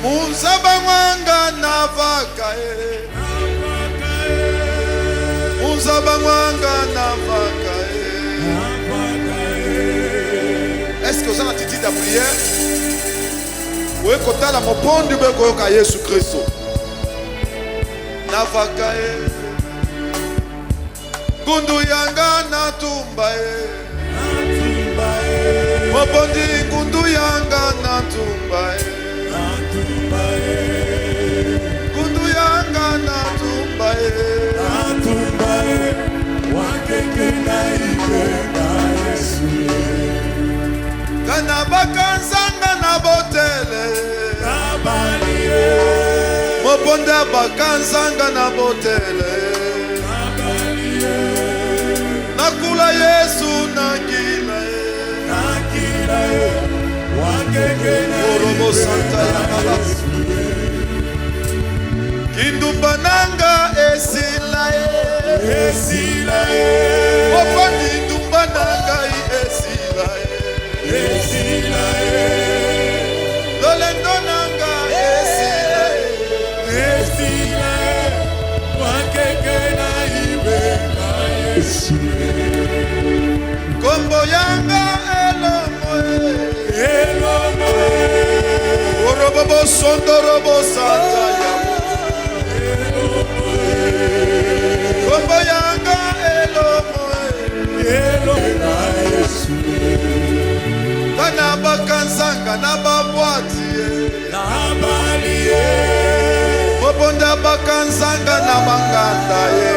Muzabamwanga navakae. Muzabamwanga navakae. Est-ce que vous avez attitude de prière? Oui, quand tu as la mopon du beko ka Yesu Christo. Navakae. Gundu yanga natumbae. Mopondi gundu yanga natumbae. Gundu yanga natumbae. Wakeke na ibe na Yesu. Kana bakanzanga na botele. Kabalie. Moponda bakanzanga na botele. Kabalie. Nakula Yesu nakila. Nakila. Wakeke na Orobo Santa ya Baba. Kindumbananga esilae. Esilae. Opandi ndumbananga esilae. Esilae. Lolendonanga esilae. Esilae. Wakeke na ibe na Yesu. Kombo yanga elomoe. Elomoe. Orobobo sondorobo santa ya Kombo yanga elomoe. Elomoe na Yesu. Kana bakanzanga na babwatie. Na balie. Mobonda bakanzanga na banganda ye.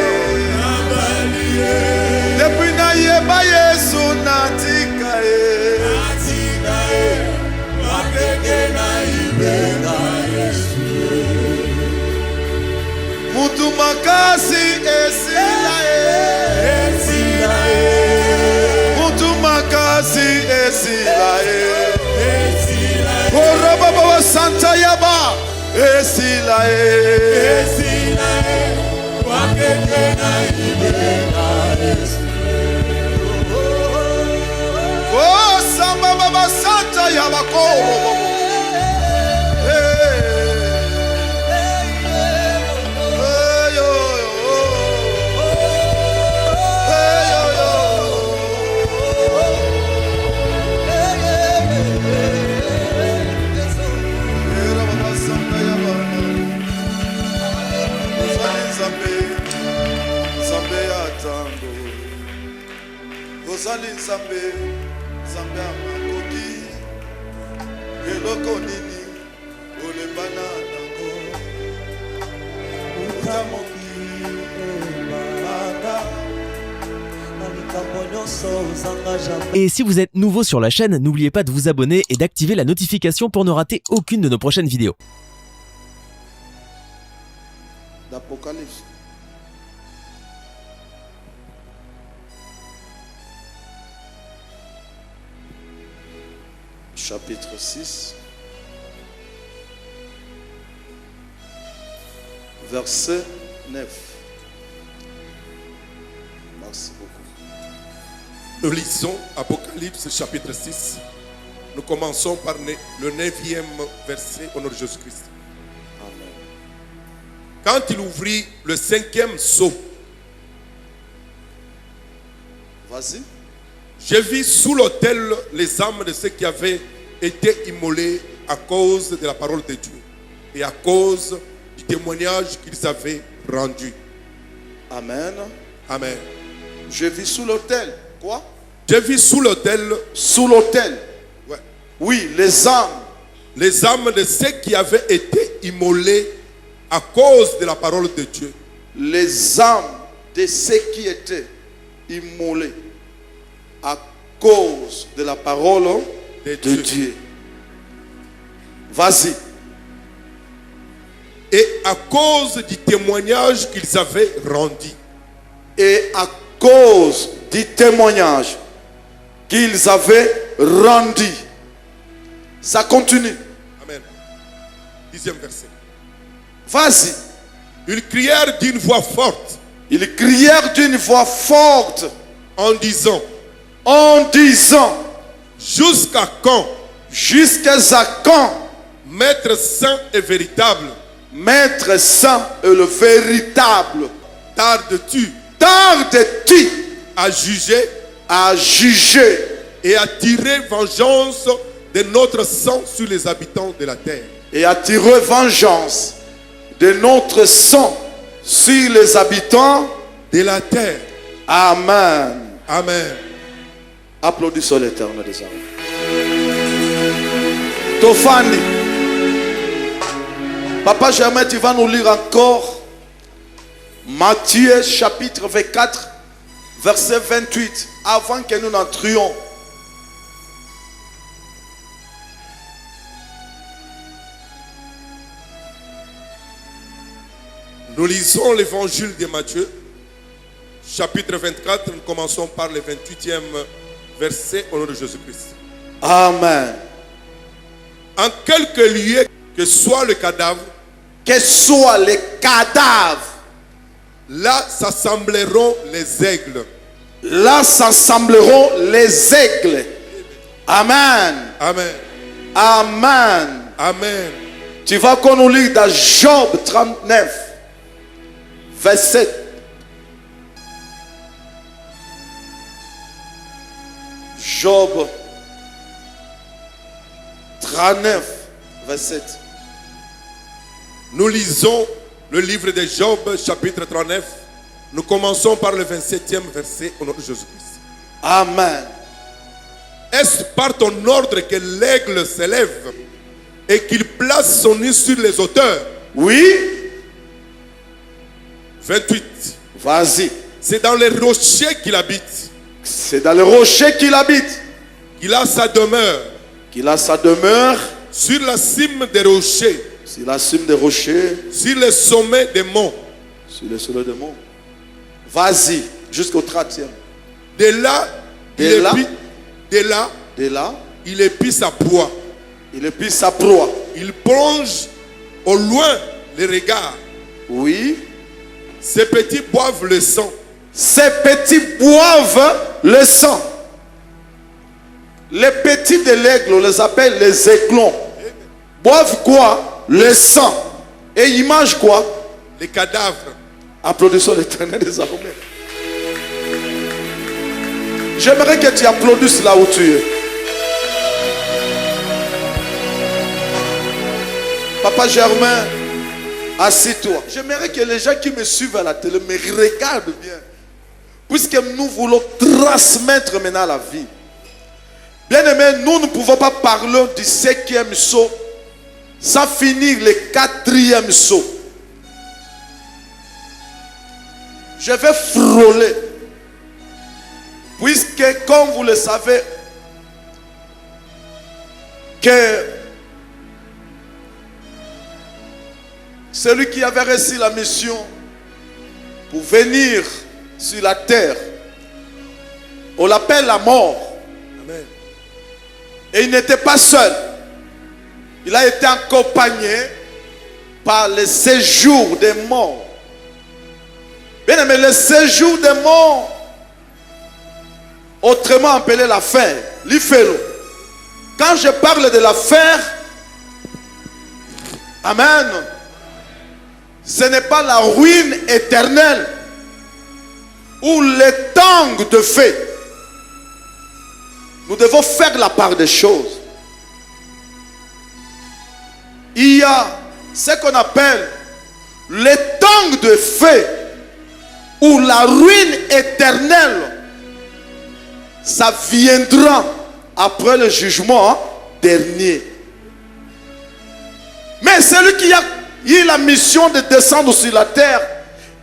Na balie. Depuis na yeba Yesu natika ye. Natika ye. Wakeke na ibe na Yesu. Mutu makasi esilae. Esilae. Mutu makasi esilae. Esilae. Orobobo Santa yaba. Esilae. Esilae. Wakeke na ibe na Yesu. Oh Samba Baba Santa yaba korobobo. Ozali nzambe, nzambe amakoki. Eloko nini olembana nango. Utamoki ebanga. Et si vous êtes nouveau sur la chaîne, n'oubliez pas de vous abonner et d'activer la notification pour ne rater aucune de nos prochaines vidéos. D'Apocalypse. Chapitre 6, verset 9. Merci beaucoup. Nous lisons Apocalypse chapitre 6. Nous commençons par le 9e verset au nom de Jésus-Christ. Amen. Quand il ouvrit le 5e sceau, vas-y. Je vis sous l'autel les âmes de ceux qui avaient été immolés à cause de la parole de Dieu et à cause du témoignage qu'ils avaient rendu. Amen. Amen. Je vis sous l'autel. Quoi? Je vis sous l'autel. Sous l'autel. Ouais. Oui, les âmes. Les âmes de ceux qui avaient été immolés à cause de la parole de Dieu. Les âmes de ceux qui étaient immolés à cause de la parole de Dieu. Vas-y. Et à cause du témoignage qu'ils avaient rendu. Et à cause du témoignage qu'ils avaient rendu. Ça continue. Amen. 10e verset. Vas-y. Ils crièrent d'une voix forte. Ils crièrent d'une voix forte. En disant. En disant. Jusqu'à quand? Jusqu'à quand? Maître saint et véritable, Maître saint et le véritable, tardes-tu tardes-tu à juger à juger et à tirer vengeance de notre sang sur les habitants de la terre? et à tirer vengeance de notre sang sur les habitants De la terre. Amen. Amen. Applaudissons l'Éternel des armées. Tofani. Papa Germain, tu vas nous lire encore Matthieu chapitre 24, verset 28, avant que nous n'entrions. Nous lisons l'évangile de Matthieu, chapitre 24. Nous commençons par le 28e verset au nom de Jésus-Christ. Amen. En quelque lieu que soit le cadavre, Que soient les cadavres, là s'assembleront les aigles. là s'assembleront les aigles. Amen. Amen. Amen. Amen. Tu vas qu'on nous lire dans Job 39, verset. Job 39, verset. Nous lisons le livre de Job, chapitre 39. Nous commençons par le 27e verset au nom de Jésus-Christ. Amen. Est-ce par ton ordre que l'aigle s'élève et qu'il place son nid sur les hauteurs? Oui, 28. vas-y. C'est dans les rochers qu'il habite, C'est dans le rocher qu'il habite, qu'il a sa demeure. qu'il a sa demeure, Sur la cime des rochers, sur la cime des rochers, sur le sommet des monts. sur le soleil des monts. Vas-y, jusqu'au 30e. De là, De là. de là, De là, il épie sa proie. il épie sa proie. Il plonge au loin les regards. Oui. Ces petits boivent le sang. Ces petits boivent le sang. Les petits de l'aigle, on les appelle les aiglons. Boivent quoi? Le sang. Et ils mangent quoi? Les cadavres. Applaudissons l'Éternel des armées. J'aimerais que tu applaudisses là où tu es. Papa Germain, assis-toi. J'aimerais que les gens qui me suivent à la télé me regardent bien. Puisque nous voulons transmettre maintenant la vie. Bien aimé, nous ne pouvons pas parler du 5e saut sans finir le 4e saut. Je vais frôler. Puisque, comme vous le savez, que celui qui avait reçu la mission pour venir sur la terre, on l'appelle la mort. Amen. Et il n'était pas seul. Il a été accompagné par le séjour des morts. Bien aimé, le séjour des morts, autrement appelé la fin, l'ifelo. Quand je parle de la fin, amen, ce n'est pas la ruine éternelle ou les tangs de feu. Nous devons faire la part des choses. Il y a ce qu'on appelle les tangs de feu ou la ruine éternelle. Ça viendra après le jugement dernier. Mais celui qui a eu la mission de descendre sur la terre,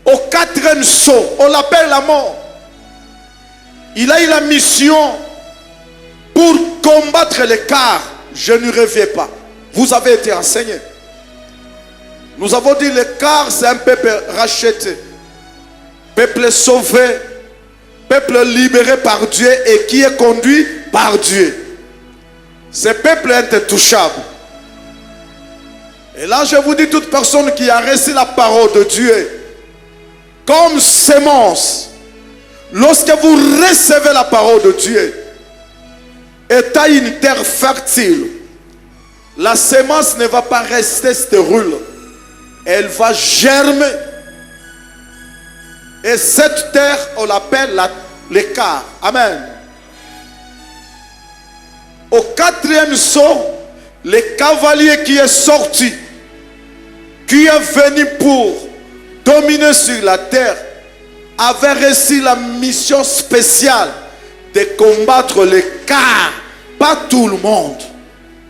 au 4e saut, on l'appelle la mort. Il a eu la mission pour combattre l'écart. Je ne reviens pas. Vous avez été enseigné. Nous avons dit l'écart, c'est un peuple racheté, peuple sauvé, peuple libéré par Dieu et qui est conduit par Dieu. Ce peuple est intouchable. Et là, je vous dis, toute personne qui a reçu la parole de Dieu comme sémence, lorsque vous recevez la parole de Dieu, étant une terre fertile, La semence ne va pas rester stérile. Elle va germer. Et cette terre, on l'appelle l'écart. Amen. Au 4e saut, le cavalier qui est sorti, qui est venu pour dominer sur la terre, avait reçu la mission spéciale de combattre l'écart. Pas tout le monde.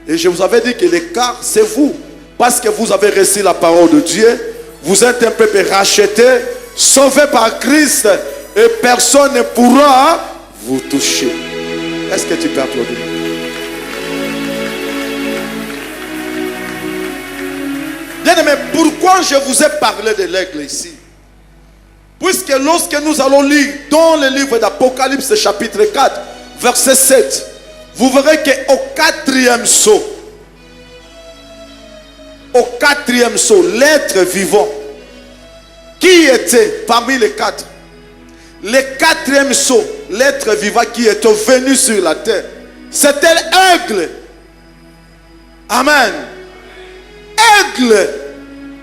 Et je vous avais dit que l'écart, c'est vous. Parce que vous avez reçu la parole de Dieu. Vous êtes un peuple racheté, sauvé par Christ. Et personne ne pourra vous toucher. Est-ce que tu peux applaudir? Bien-aimé, pourquoi je vous ai parlé de l'aigle ici? Puisque lorsque nous allons lire dans le livre d'Apocalypse chapitre 4, verset 7, vous verrez qu'au 4e saut, l'être vivant, qui était parmi les 4? Le 4e saut, l'être vivant qui était venu sur la terre, c'était l'aigle. Amen. Aigle,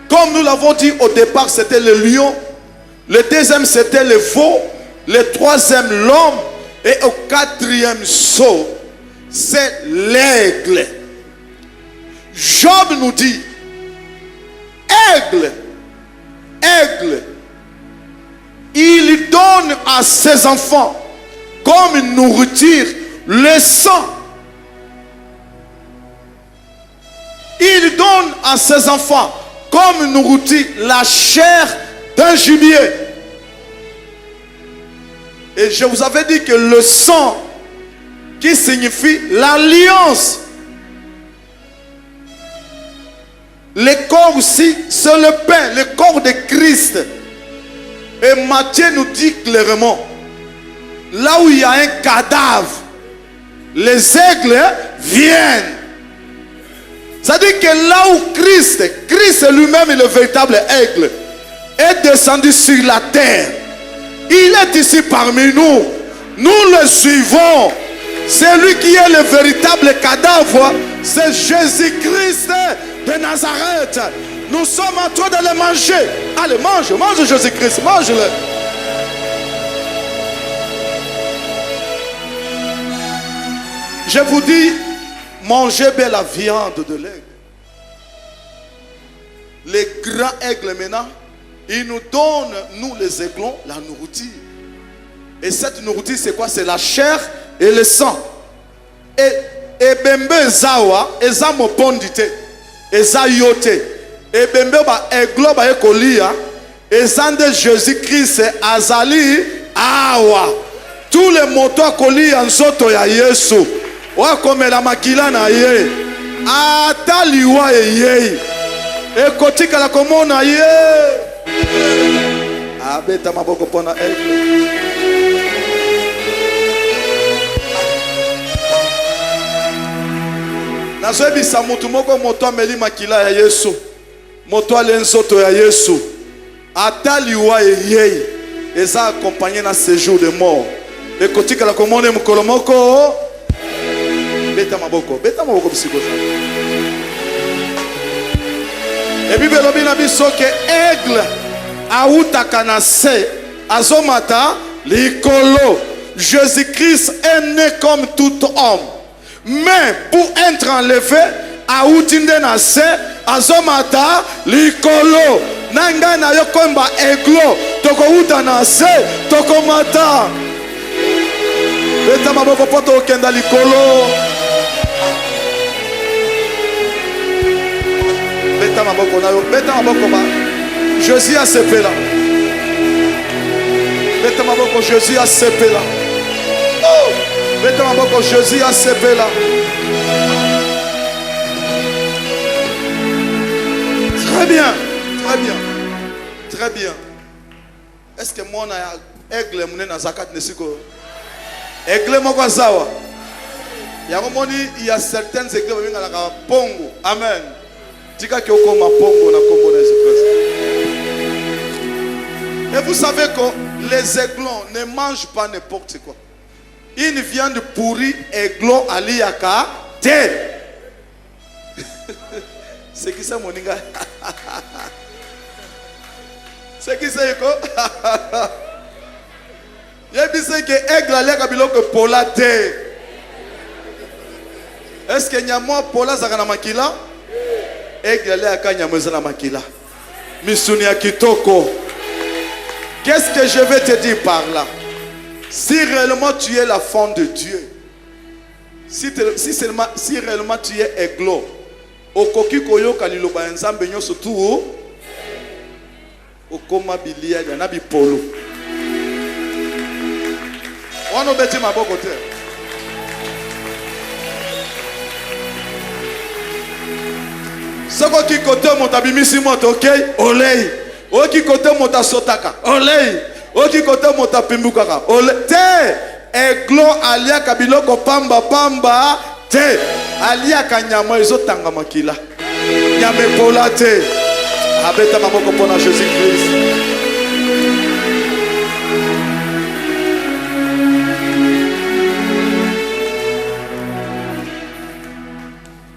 comme nous l'avons dit au départ, c'était le lion. Le 2e, c'était le veau. Le 3e, l'homme. Et au 4e saut, c'est l'aigle. Job nous dit, aigle, il donne à ses enfants comme une nourriture le sang. Il donne à ses enfants comme une nourriture la chair d'un gibier. Et je vous avais dit que le sang, qui signifie l'alliance, le corps aussi, c'est le pain, le corps de Christ. Et Matthieu nous dit clairement, là où il y a un cadavre, les aigles viennent. C'est-à-dire que là où Christ lui-même est le véritable aigle, est descendu sur la terre. Il est ici parmi nous. Nous le suivons. C'est lui qui est le véritable cadavre. C'est Jésus-Christ de Nazareth. Nous sommes en train de le manger. Allez, mange Jésus-Christ, mange-le. Je vous dis, mangez bien la viande de l'aigle. Les grands aigles maintenant, ils nous donnent, nous les aiglons, la nourriture. Et cette nourriture, c'est quoi? C'est la chair et le sang. Et bembe zawa, eza mopondite, eza yote. Et bembe ba aiglo ba ekolia, ezande Jésus-Christ azali awa. Tous les motos kolia nzoto ya Yesu. Wakomela makila na ye. Ataliwa ye. Ekotika la komona ye. Abeta maboko pona aigle. Nazwebisa mutu moko moto ameli makila ya Yesu. Moto alenzoto ya Yesu. Ataliwa ye. Eza accompagné na séjour de mort. Ekotika la komone mukolo moko. Beta maboko bisikoza. Et Bible lobi na biso ke aigle autaka na se azomata likolo. Jésus-Christ est né comme tout homme. Mais pour être enlevé, autinde na se azomata likolo. Nanga na yo komba eglo toko uta na se toko mata. Beta maboko poto kenda likolo. Beta maboko na yo, beta maboko ba. Jésus a sepé là. Beta maboko, Jésus a sepé là. Oh, beta maboko, Jésus a sepé là. Très bien, très bien, très bien. Est-ce que moi na aigle mune na zakat nesiko? Aigle moko zawa. Il y a certaines églises qui ont un pongo. Amen. Tika ki okoma pongo na kombo na Jésus-Christ. Et vous savez que les aiglons ne mangent pas n'importe quoi. Une viande pourrie, aiglon aliyaka te. C'est qui ça, mon gars? C'est qui ça, Eko? Il y a dit que aigle allait à biloko polate. Est-ce que nyamo pola zakana makila? Aigle allait à kanyamweza na makila. Misuni ya kitoko. Qu'est-ce que je vais te dire par là? Si réellement tu es la femme de Dieu, si réellement tu es aiglo, okoki koyoka liloba ya Nzambe nyonso tu okoma bilia ya na bipolo. On obeti maboko te. Soko ki kote motabimisi moto, ok? Olei. Oki kote motasotaka. Olei. Oki kote motapimbukaka. Olei. Te. Eglo alia kabiloko pamba pamba. Te. Alia kanyama ezotanga makila. Nyame pola te. Abeta maboko pona Jésus-Christ.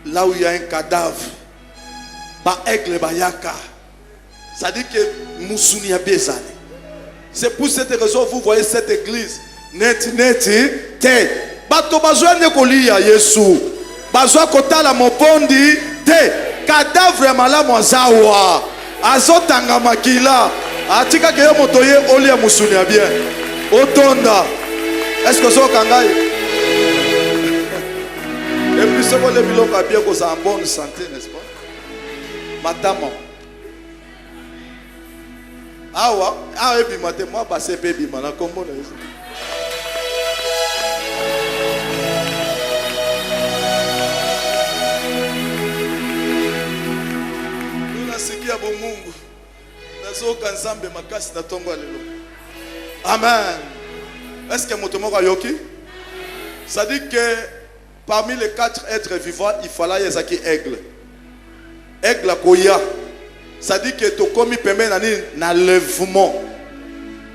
Là où il y a un cadavre, ba aigle bayaka, ça dit que Moussouni a bezane. C'est pour cette raison vous voyez cette église net te bato bazwa ne kolia Yesu bazwa kotala mopondi te cadavre ya malamu azawa azotanga makila atika ke yo motoye olia Moussouni a bien otonda. Est-ce que ça kangai? Et puis ce qu'on les biloko a bien qu'on soit en bonne santé, n'est-ce pas? Matama. Awa, et puis matin moi passer baby mana comment là. Nous na sikia bo Mungu. Nazo kanzambe makasi na tongo lelo. Amen. Est-ce que motomo yoki? Ça dit que parmi les 4 êtres vivants, il fallait yezaki aigle. Aigle koya. Ça dit que to komi pembe na nini na lèvement.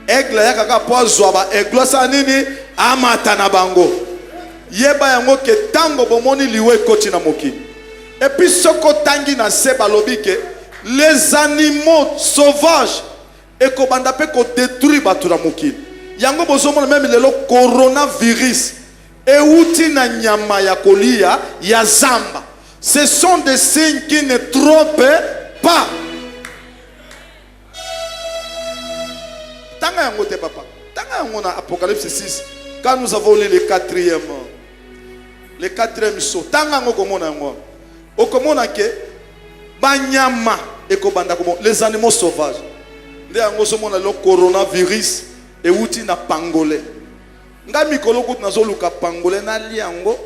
Aigle ya kaka po zwa aigle sa nini amata na bango. Yeba yango ke tango bomoni liwe koti na moki. Et puis soko tangi na seba lobike les animaux sauvages et ko banda pe ko détruire batu na moki. Yango bozomo même le coronavirus. Et outi na nyama ya kolia ya zamba. Ce sont des signes qui ne trompent pas. Tanga yango te papa. Tanga yango na Apocalypse 6. Quand nous avons lu le quatrième saut. Tanga yango komona yango. Okomona ke banyama ekobanda komo les animaux sauvages. Nde yango somona le coronavirus et outi na pangolais. Nga mikolo kuti nazoluka pangolais na liango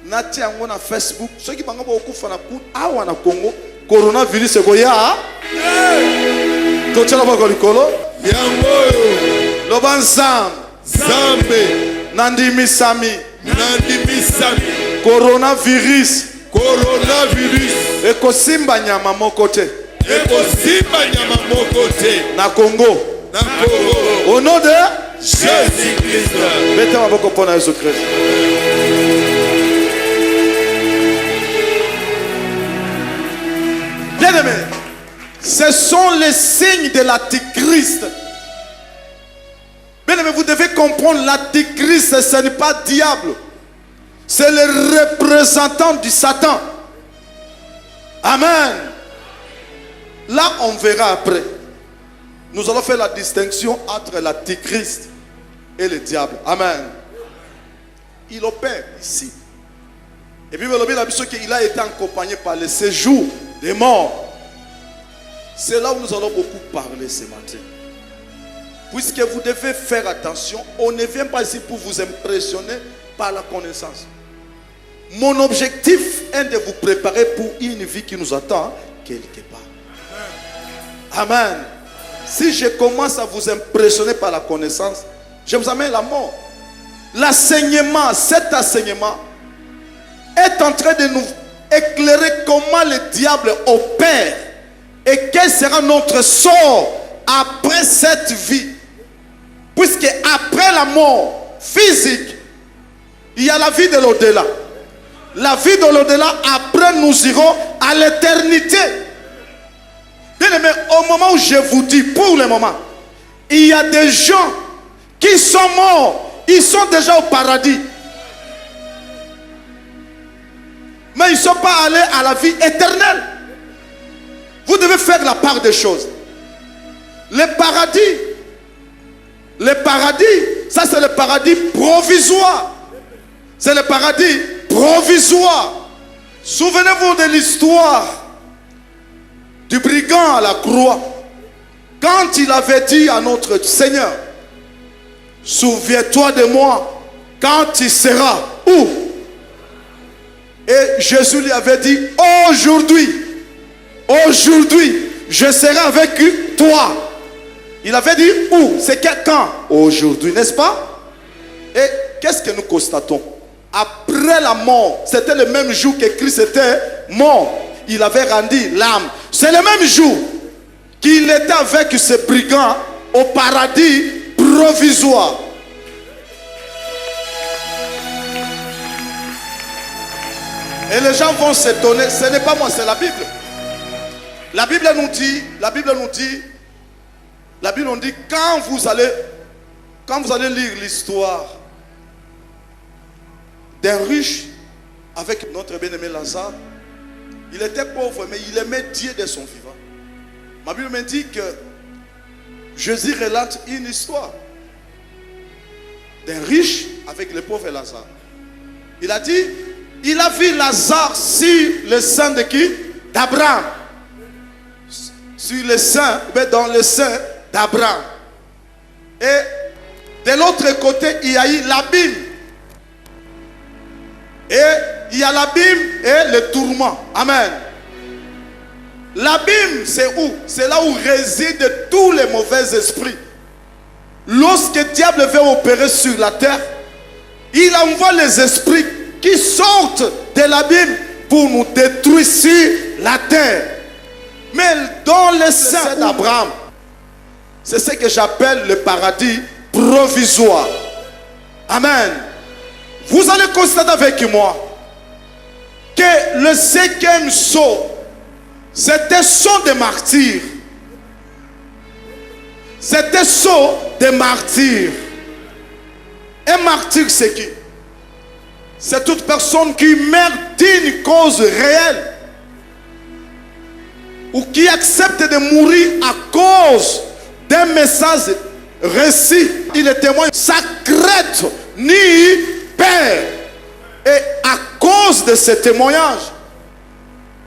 na tiango na Facebook soki bango bokufa na ku awa na Congo coronavirus ekoya to tshela ba kolikolo yango lobanzam zambe nandimi coronavirus ekosimba nyama moko te na Congo au nom de Jésus-Christ. Mettez-moi beaucoup pour Jésus-Christ. Bien-aimés, ce sont les signes de l'Antichrist. Bien-aimés, vous devez comprendre l'Antichrist, ce n'est pas diable. C'est le représentant du Satan. Amen. Là, on verra après. Nous allons faire la distinction entre l'Antichrist et le diable. Amen. Il opère ici. Et puis, il a été accompagné par le séjour des morts. C'est là où nous allons beaucoup parler ce matin. Puisque vous devez faire attention, on ne vient pas ici pour vous impressionner par la connaissance. Mon objectif est de vous préparer pour une vie qui nous attend quelque part. Amen. Si je commence à vous impressionner par la connaissance, je vous amène la mort. L'enseignement, cet enseignement est en train de nous éclairer comment le diable opère et quel sera notre sort après cette vie. Puisque après la mort physique, il y a la vie de l'au-delà. la vie de l'au-delà, après nous irons à l'éternité. Bien aimé, au moment où je vous dis, pour le moment, il y a des gens qui sont morts, ils sont déjà au paradis. Mais ils ne sont pas allés à la vie éternelle. Vous devez faire la part des choses. Le paradis, ça c'est le paradis provisoire. C'est le paradis provisoire. Souvenez-vous de l'histoire du brigand à la croix. Quand il avait dit à notre Seigneur, souviens-toi de moi quand tu seras où? Et Jésus lui avait dit, aujourd'hui, je serai avec toi. Il avait dit où? C'est quand? Aujourd'hui, n'est-ce pas? Et qu'est-ce que nous constatons? Après la mort, c'était le même jour que Christ était mort. Il avait rendu l'âme. C'est le même jour qu'il était avec ce brigand au paradis provisoire. Et les gens vont s'étonner. Ce n'est pas moi, c'est la Bible. La Bible nous dit, quand vous allez lire l'histoire d'un riche avec notre bien-aimé Lazare, il était pauvre, mais il aimait Dieu de son vivant. Ma Bible me dit que Jésus relate une histoire d'un riche avec le pauvre Lazare. Il a dit, il a vu Lazare sur le sein de qui? D'Abraham. Sur le sein, mais dans le sein d'Abraham. Et de l'autre côté, il y a eu l'abîme. Et il y a l'abîme et le tourment. Amen. L'abîme, c'est où? C'est là où résident tous les mauvais esprits. Lorsque le diable veut opérer sur la terre, il envoie les esprits qui sortent de l'abîme pour nous détruire sur la terre. Mais dans le sein d'Abraham, c'est ce que j'appelle le paradis provisoire. Amen. Vous allez constater avec moi que le 5e sceau, c'était sceau des martyrs. C'était sceau des martyrs. Un martyr, c'est qui? C'est toute personne qui meurt d'une cause réelle ou qui accepte de mourir à cause d'un message récit. Il est témoin, sa crête ni père. Et à cause de ce témoignage,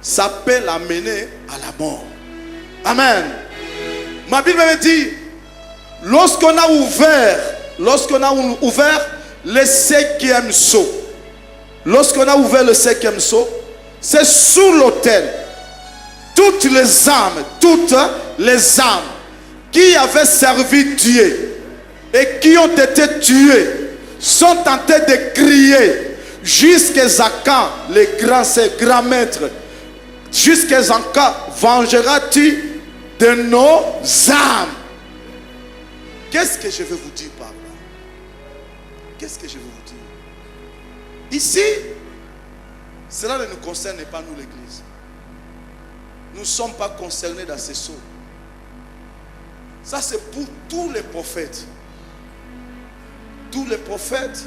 ça peut l'amener à la mort. Amen. Ma Bible me dit, lorsqu'on a ouvert le 5e sceau, lorsqu'on a ouvert le 5e sceau, c'est sous l'autel. Toutes les âmes qui avaient servi Dieu et qui ont été tuées sont tentés de crier jusqu'à quand, les grands maîtres, jusqu'à quand vengeras-tu de nos âmes? Qu'est-ce que je veux vous dire par là? Qu'est-ce que je veux vous dire? Ici, cela ne nous concerne pas, nous, l'Église. Nous ne sommes pas concernés dans ces sceaux. Ça, c'est pour tous les prophètes. Tous les prophètes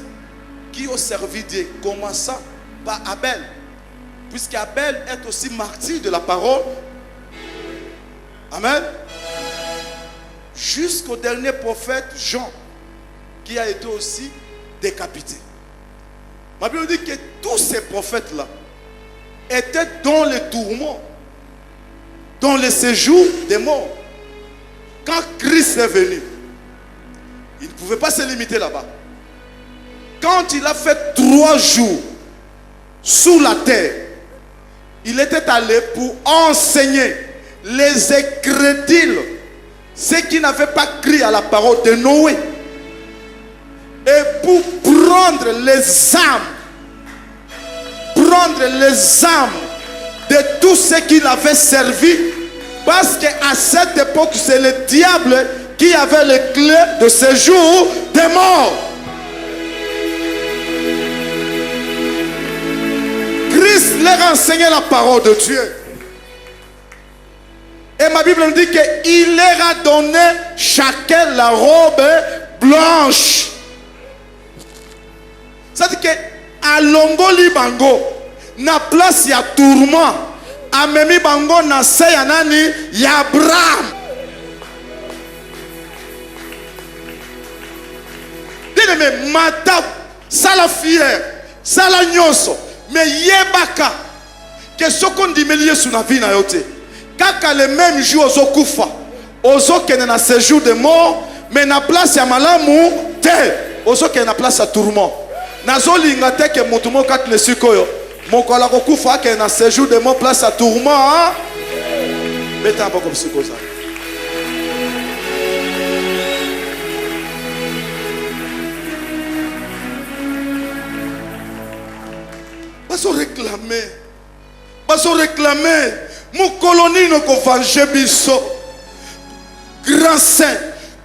qui ont servi Dieu, commençant par Abel. Puisqu'Abel est aussi martyr de la parole. Amen. Jusqu'au dernier prophète Jean, qui a été aussi décapité. Ma Bible dit que tous ces prophètes-là étaient dans le tourment, dans le séjour des morts. Quand Christ est venu, il ne pouvait pas se limiter là-bas. Quand il a fait 3 jours sous la terre, il était allé pour enseigner les incrédules, ceux qui n'avaient pas cru à la parole de Noé, et pour prendre les âmes de tous ceux qui l'avaient servi, parce qu'à cette époque, c'est le diable qui avait les clés de séjour des morts. Christ leur a enseigné la parole de Dieu. Et ma Bible nous dit qu'il leur a donné chacun la robe blanche. C'est-à-dire qu'à Longoli Bango, na place ya tourment, a Memi Bango na se ya nani ya Abraham. Bien-aimé, mata, ça la fière, ça la nyonso, mais yebaka, que ce qu'on dit me lié sur la vie na yote. Kaka le même jour ozo kufa, ozo kene na séjour de mort, mais na place ya malamu te, ozo kene na place ya tourment. Nazo linga te ke mutumo kat le sikoyo, moko la kufa kene na séjour de mort place ya tourment. Beta pas comme sikoza. Baso réclamer mon colonie no ko venger biso grand saint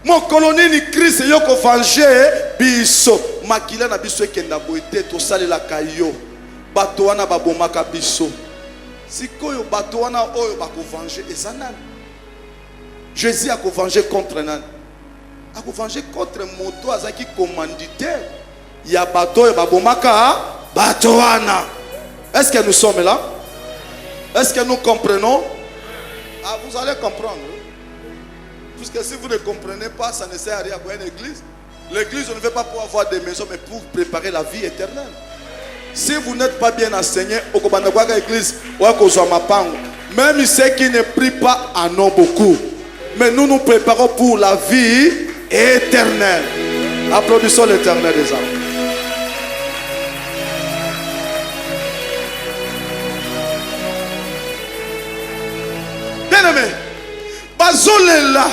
mon colonie ni Christ yo ko venger biso makila na biso ekenda boite to salela kayo bato wana babomaka biso sikoyo bato wana oyo bako venger ezanani Jésus a ko venger contre nani a ko venger contre moto azaki commanditaire ya bato oyo babomaka bato wana. Est-ce que nous sommes là? Est-ce que nous comprenons? Ah, vous allez comprendre. Puisque si vous ne comprenez pas, ça ne sert à rien pour une église. L'église, on ne veut pas pour avoir des maisons, mais pour préparer la vie éternelle. Si vous n'êtes pas bien enseigné, même ceux qui ne prient pas en ont beaucoup. Mais nous nous préparons pour la vie éternelle. Applaudissons l'Éternel des âmes. Bien-aimé, bazolela,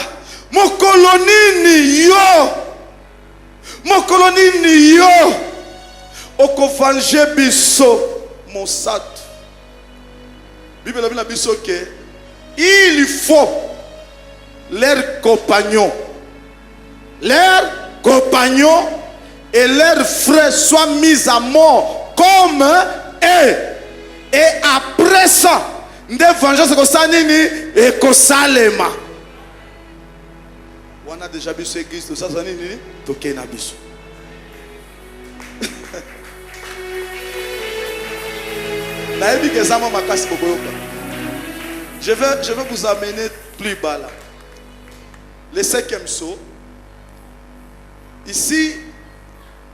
mon colonie ni yo, mon colonie ni yo, oko venger biso, mon sat. Bible la biso que il faut leurs compagnons et leurs frères soient mis à mort comme eux. Et après ça, nde vengeance ko sanini et ko salema. On a déjà vu ce église de ça sanini toke na biso. Naebi ke ça mama kasi bokoyoka. Je vais vous amener plus bas là. Le 5e saut. Ici,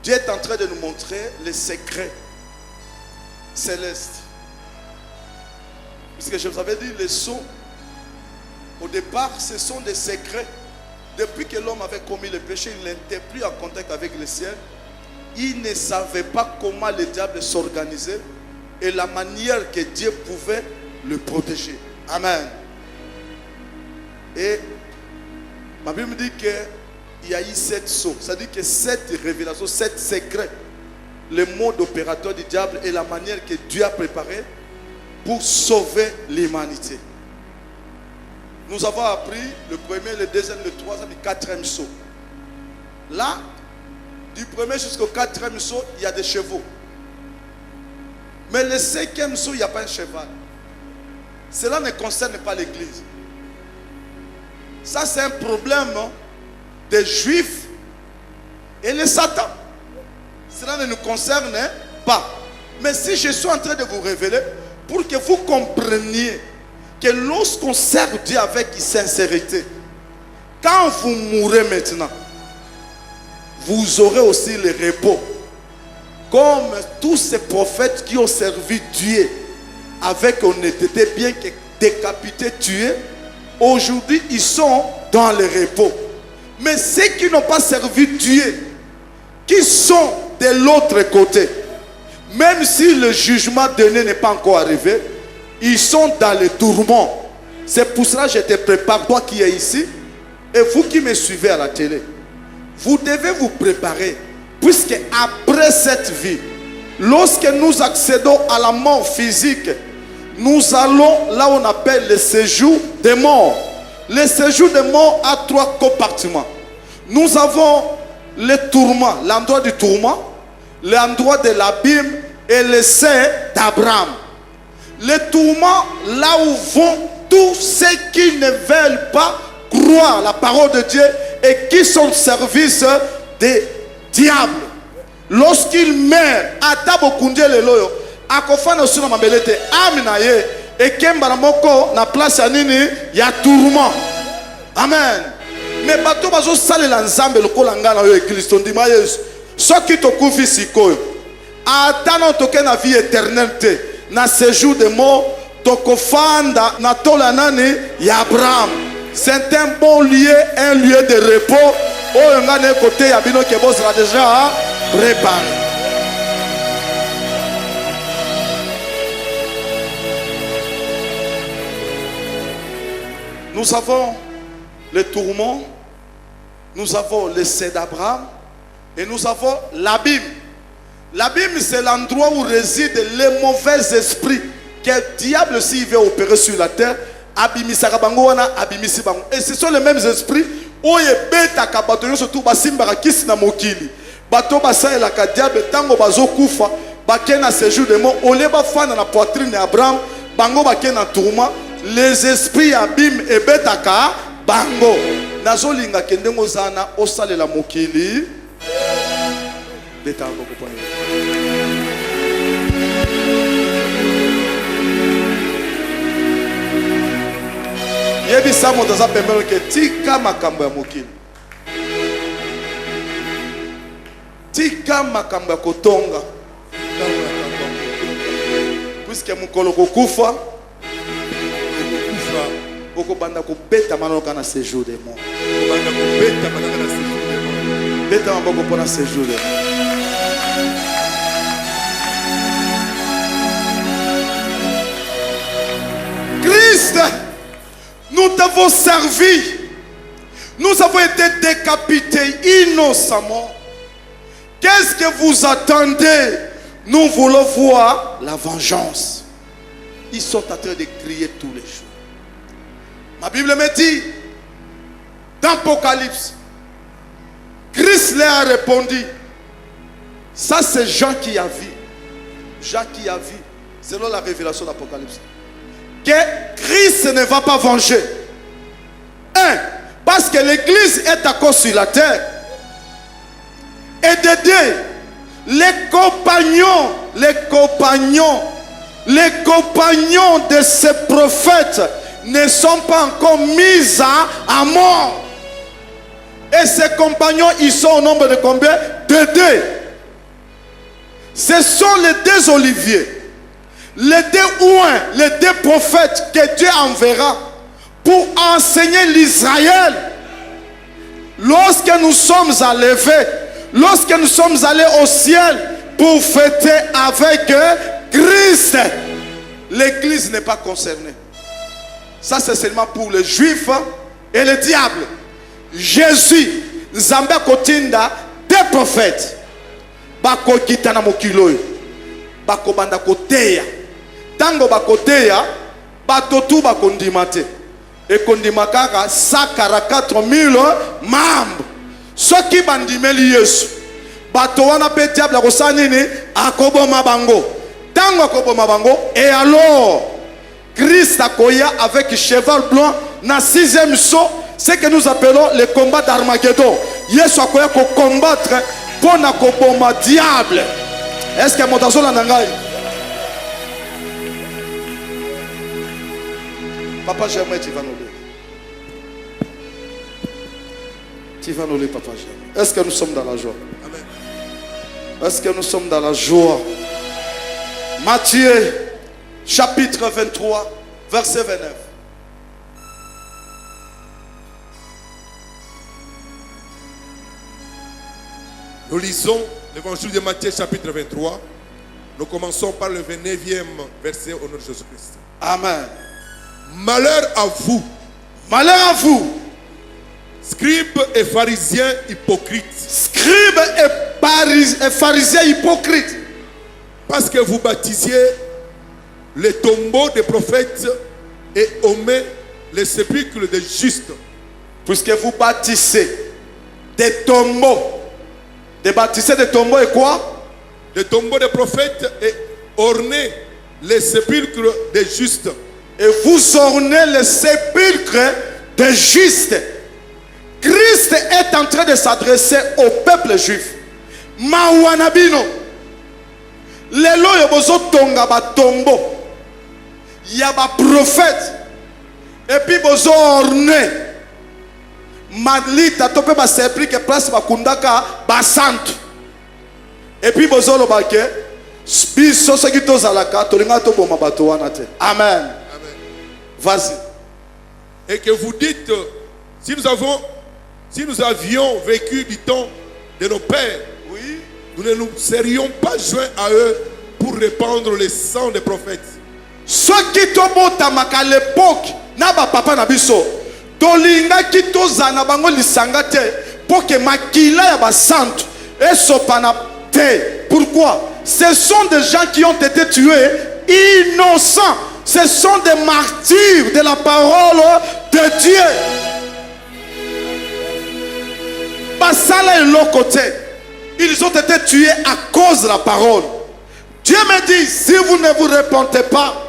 Dieu est en train de nous montrer les secrets célestes. Puisque je vous avais dit, les sons, au départ, ce sont des secrets. Depuis que l'homme avait commis le péché, il n'était plus en contact avec le ciel. Il ne savait pas comment le diable s'organisait et la manière que Dieu pouvait le protéger. Amen. Et ma Bible me dit qu'il y a eu 7 sauts. Ça dit que 7 révélations, 7 secrets. Le mode opérateur du diable et la manière que Dieu a préparé pour sauver l'humanité. Nous avons appris le premier, le deuxième, le troisième et le 4e saut. Là, du premier jusqu'au 4e saut, il y a des chevaux. Mais le 5e saut, il n'y a pas un cheval. Cela ne concerne pas l'église. Ça, c'est un problème des juifs et les satans. Cela ne nous concerne pas. Mais si je suis en train de vous révéler, pour que vous compreniez que lorsqu'on sert Dieu avec sincérité, quand vous mourrez maintenant, vous aurez aussi le repos. Comme tous ces prophètes qui ont servi Dieu avec honnêteté, bien que décapités, tués, aujourd'hui ils sont dans le repos. Mais ceux qui n'ont pas servi Dieu, qui sont de l'autre côté, même si le jugement donné n'est pas encore arrivé, ils sont dans le tourment. C'est pour cela que je te prépare, toi qui es ici, et vous qui me suivez à la télé. Vous devez vous préparer, puisque après cette vie, lorsque nous accédons à la mort physique, nous allons là où on appelle le séjour des morts. Le séjour des morts a 3 compartiments. Nous avons le tourment, l'endroit du tourment, l'endroit de l'abîme et le sein d'Abraham. Les tourments, là où vont tous ceux qui ne veulent pas croire la parole de Dieu et qui sont au service des diables. Lorsqu'il meurt, atabo kunje leloyo, akofana suna mabelete, amina ye, et kemba moko na place ya nini ya tourment. Amen. Mais bato bazo sale la nzambe lokola ngana yo Kristo ndima Yesu. Soki tokufi sikoyo, atana toke na vie éternelle te, na séjour de mort, tokofanda na tola nani ya Abraham. C'est un bon lieu, un lieu de repos. Oh, ngane côté ya bino ke bo sera déjà préparé. Nous avons les tourments, nous avons l'essai d'Abraham et nous avons l'abîme. L'abîme, c'est l'endroit où résident les mauvais esprits que le diable, s'il veut opérer sur la terre, et ce sont les mêmes esprits où il y surtout basimbara kisi na mokili bato basala ka diable tango bazokufa bakena séjour de mort ole bafana na poitrine ya Abraham bango bakena tourment les esprits abîmes et betaka bango nazolinga kendengo zana osalela mokili betaka kopona. Yebi samo daza pembelo ke tika makambo ya mokili. Tika makambo ya kotonga. Puisque mukolo kokufa, oko banda ko beta manoka na séjour de mort. Beta maboko pona séjour de mort. Christ, nous t'avons servi. Nous avons été décapités innocemment. Qu'est-ce que vous attendez? Nous voulons voir la vengeance. Ils sont en train de crier tous les jours. Ma Bible me dit, dans l'Apocalypse, Christ leur a répondu. Ça c'est Jean qui a vu. Jean qui a vu, selon la révélation de l'Apocalypse, que Christ ne va pas venger. Un, parce que l'église est encore sur la terre. Et de deux, les compagnons de ces prophètes ne sont pas encore mis à mort. Et ces compagnons, ils sont au nombre de combien? De deux. Ce sont les deux oliviers. Les deux ouins, les deux prophètes que Dieu enverra pour enseigner l'Israël. Lorsque nous sommes enlevés, lorsque nous sommes allés au ciel pour fêter avec Christ, l'église n'est pas concernée. Ça c'est seulement pour les juifs et les diables. Jésus, Nzambe kotinda des prophètes. Bako kitana mokiloyo. Bako banda koteya. Tango bakoteya, batotu bakondimate. Et kondimakaka 144 000 membres. Ceux qui bandimeli Yesu. Bato wana pe diable akosanini akoboma bango. Tango akoboma bango. Et alors, Christ akoya avec cheval blanc na 6e saut. Ce que nous appelons le combat d'Armageddon. Yesu akoya ko combattre pour na koboma diable. Est-ce que motazo la nangai? Papa, j'aimerais tu vas nous lire. Tu vas nous lire, papa, j'aimerais. Est-ce que nous sommes dans la joie? Amen. Est-ce que nous sommes dans la joie? Matthieu, chapitre 23, verset 29. Nous lisons l'évangile de Matthieu, chapitre 23. Nous commençons par le 29e verset au nom de Jésus-Christ. Amen. Malheur à vous. Malheur à vous. Scribes et pharisiens hypocrites. Scribes et pharisiens hypocrites. Parce que vous baptisiez les tombeaux des prophètes et omet les sépulcres des justes. Puisque vous bâtissez des tombeaux. De bâtisser des tombeaux et quoi? Des tombeaux des prophètes et ornez les sépulcres des justes. Et vous ornez le sépulcre des justes. Christ est en train de s'adresser au peuple juif. Mawanabino. Lelo yobozo tonga ba tombo. Yaba prophète. Et puis bozo orné. Madlita tope ba sépulcre place ba kundaka ba santo. Et puis bozo lobake. Biso soki tozalaka tolinga to boma bato wana te. Amen. Vas-y. Et que vous dites, si nous avions vécu du temps de nos pères, Oui. nous ne nous serions pas joints à eux pour répandre le sang des prophètes. Soki tobotamaka à l'époque na ba papa na biso tolinga ki tozana bango lisanga te pour que makila ya ba santo esopana te. Pourquoi? Ce sont des gens qui ont été tués innocents. Ce sont des martyrs de la parole de Dieu. Basala et l'autre côté, ils ont été tués à cause de la parole. Dieu me dit, si vous ne vous repentez pas,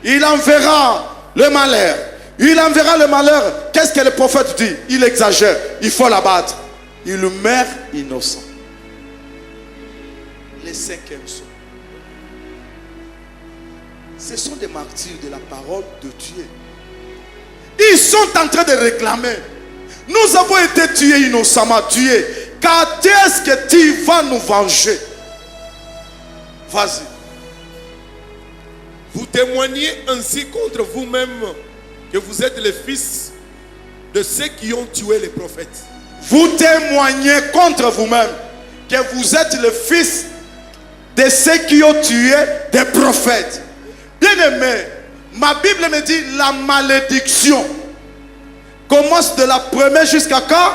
il enverra le malheur. Il enverra le malheur. Qu'est-ce que le prophète dit? Il exagère. Il faut l'abattre. Il meurt innocent. Les cinquièmes sont. Ce sont des martyrs de la parole de Dieu. Ils sont en train de réclamer. Nous avons été tués innocemment, tués. Quand est-ce que tu vas nous venger? Vas-y. Vous témoignez ainsi contre vous-même que vous êtes les fils de ceux qui ont tué les prophètes. Vous témoignez contre vous-même que vous êtes le fils de ceux qui ont tué des prophètes. Bien-aimé, ma Bible me dit la malédiction commence de la première jusqu'à quand?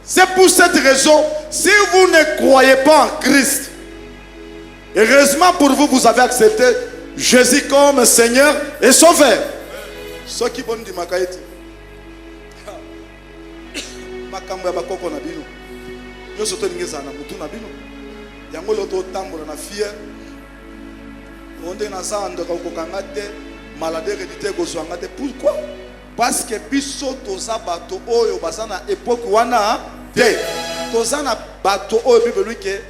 C'est pour cette raison, si vous ne croyez pas en Christ, heureusement pour vous, vous avez accepté Jésus comme Seigneur et Sauveur. Ce qui bon dit Makaïti. Makambo ya bakoko na bino. Yo soto ngeza na mutu na bino. Yango loto tambola na fier. Onde na sa ndo ko kangate maladie héréditaire ko zwangate. Pourquoi? Parce que biso toza bato oyo basana époque wana te. Toza na bato oyo Bible lui que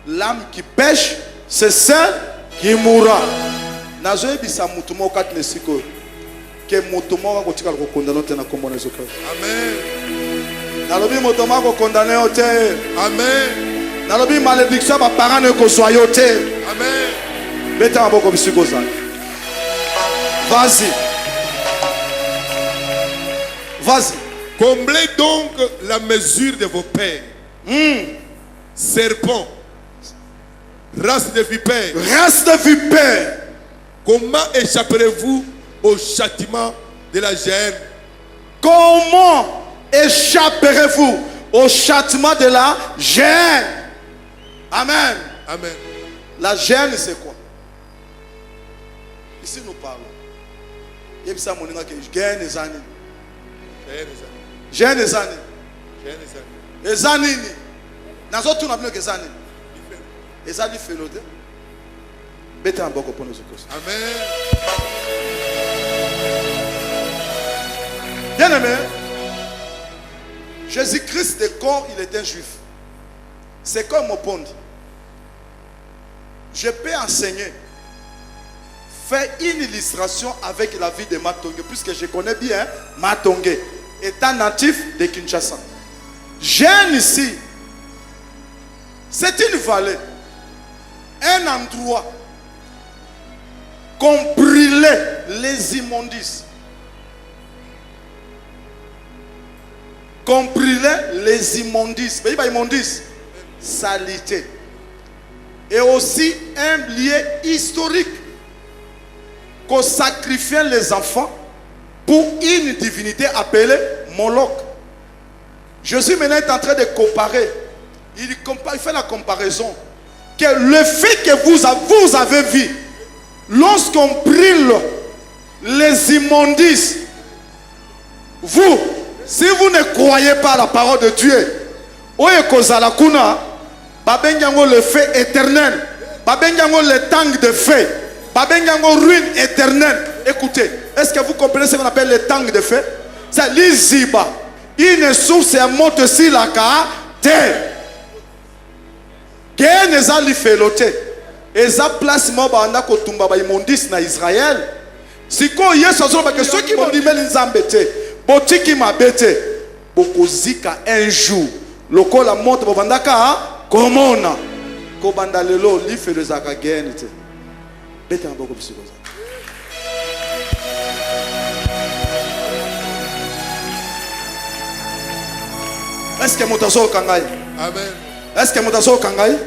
l'âme qui pêche c'est celle qui mourra. Nazo ebisa mutu mo kat lesiko. Que mutu mo ko tika ko condamner te na kombo na zoka. Amen. Nalobi mutu mo ko condamner te. Amen. Nalobi malédiction ba parents ne ko soyo te. Amen. Beta maboko bisiko za. Vas-y. Vas-y. Comblez donc la mesure de vos pères. Serpents, race de vipères. Race de vipères. Comment échapperez-vous au châtiment de la gêne? Comment échapperez-vous au châtiment de la gêne? Amen. Amen. La gêne, c'est quoi? Ici, nous parlons. Il y a ça, mon que gêne les années. Gêne les années. Les années. Nous avons tout le les années. Les années fait l'autre. Bêtez un beaucoup pour nous. Amen. Bien aimé, Jésus-Christ de corps, il est un juif. C'est comme mon pond. Je peux enseigner, faire une illustration avec la vie de Matongue, puisque je connais bien Matongue, étant natif de Kinshasa. Jeune ici, c'est une vallée, un endroit qu'on brûlait les immondices. Qu'on brûlait les immondices. Mais il y a immondices. Salité. Et aussi un lieu historique. Qu'on sacrifiait les enfants pour une divinité appelée Moloch. Je suis maintenant en train de comparer. Il fait la comparaison. Que le fait que vous avez vu, lorsqu'on brûle les immondices, vous, si vous ne croyez pas à la parole de Dieu, le fait éternel, babengango le tang de feu, babengango ruine éternelle. Écoutez, est-ce que vous comprenez ce qu'on appelle le tang de feu? C'est l'iziba. Une source est morte si la terre. Gen ezali felote. Eza place mo banda ko tumba ba imondis na Israël. Siko Yesu azoba que ceux qui vont dire nzambe te, botiki mabete, bokozika un jour. Lokola monte bobandaka komona. Ko banda lelo li felozaka gen te. Beta mboko bisiko. Est-ce que motazo kangai? Amen. Est-ce que motazo kangai? Amen.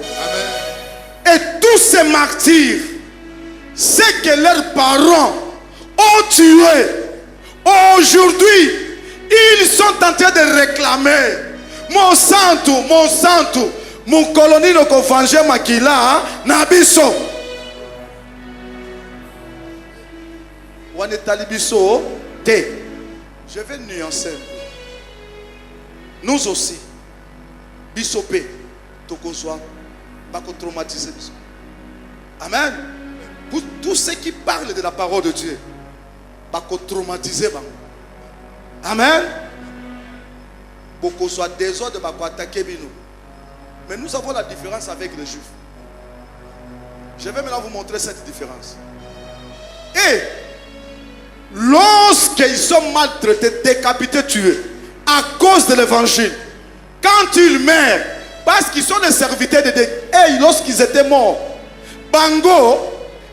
Et tous ces martyrs, c'est que leurs parents ont tué. Aujourd'hui, ils sont en train de réclamer mon santo, mon colonie de Kovange Makila, Nabiso. Wane talibiso, te. Je vais nuancer. Nous aussi, bisopé, tokozwa, bako traumatiser. Amen. Pour tous ceux qui parlent de la parole de Dieu, bako traumatiser. Amen. Beaucoup soit désordre, bako attaquer bino. Mais nous avons la différence avec les Juifs. Je vais maintenant vous montrer cette différence. Et lorsqu'ils sont maltraités, décapités, tués, à cause de l'évangile, quand ils meurent, parce qu'ils sont les serviteurs de Dieu, et lorsqu'ils étaient morts, Bango,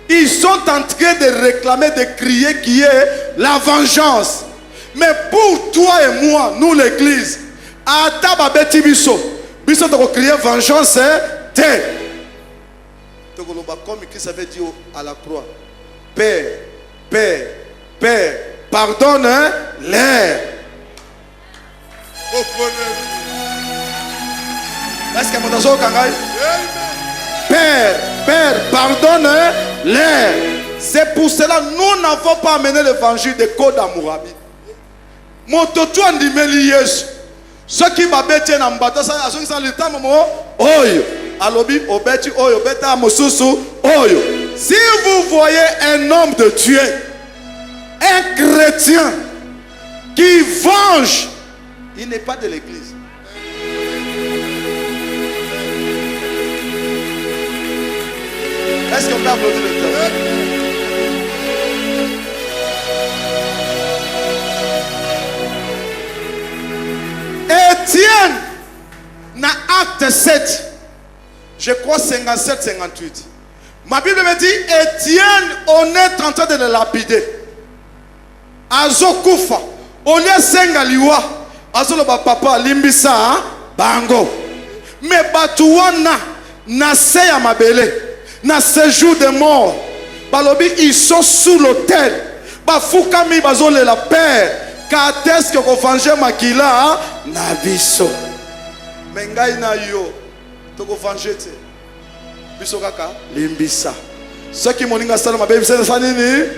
ils sont en train de réclamer, de crier qui est la vengeance. Mais pour toi et moi, nous l'église, à Tababeti Bisso, Bisso de crier vengeance, te. Comme Christ avait dit à la croix, Père, Père, Père, pardonne-les. Est-ce que mon asso kangai? Père, Père, pardonne-les. C'est pour cela que nous n'avons pas amené l'évangile de Koda Mourabi. Mototo andimeli Yesu. Ceux qui m'abêtent en bata, ça a son le temps oyo. Alobi obeti oyo beta mosusu oyo. Si vous voyez un homme de Dieu, un chrétien qui venge, il n'est pas de l'église. Est-ce qu'on peut applaudir le temps? Étienne, dans acte 7, je crois 57-58. Ma Bible me dit, Étienne, on est en train de le lapider. Azokufa, on est sengaliwa. Azoloba papa limbisa bango. Mais batuwana na seya mabele na séjour de mort. Balobi ils sont sous l'autel. Bafukami bazole la père. Kateske ko venger makila na biso. Mengai na yo to ko venger te. Biso kaka limbisa. Ceux qui moninga sala mabe bisa nini?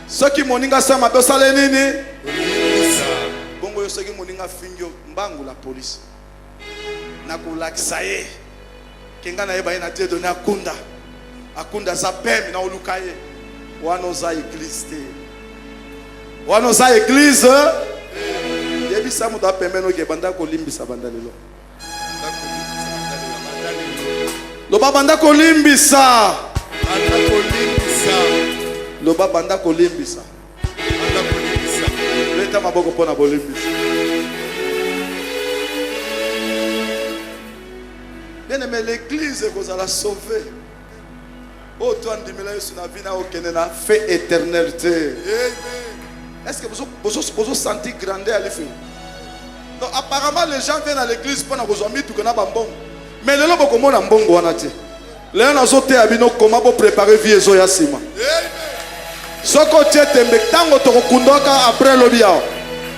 Ceux qui moninga sala mabe sala nini? Bongo yo seki moninga fingyo mbangu la police. Na kulakisa ye. Kenga na yeba na Dieu donné akunda. Akunda za pem na olukaye. Wano za église te. Wano za église. Yebi sa muda pemeno ke banda ko limbisa banda lelo. Loba banda ko limbisa. Banda ko limbisa. Loba banda ko limbisa. Banda ko limbisa. Leta maboko pona bolimbisa. Bien aimé, l'église vous allez sauver. Oh, toi, on a fait éternalité. Est-ce que vous sentez grandeur à l'effet? Donc, apparemment, les gens viennent à l'église pour nous amener tout le monde. Mais les gens qui ont un bon goût, les gens qui ont comment préparer vie et zoya sima. Ce que tu es tango to kundoka après l'obia.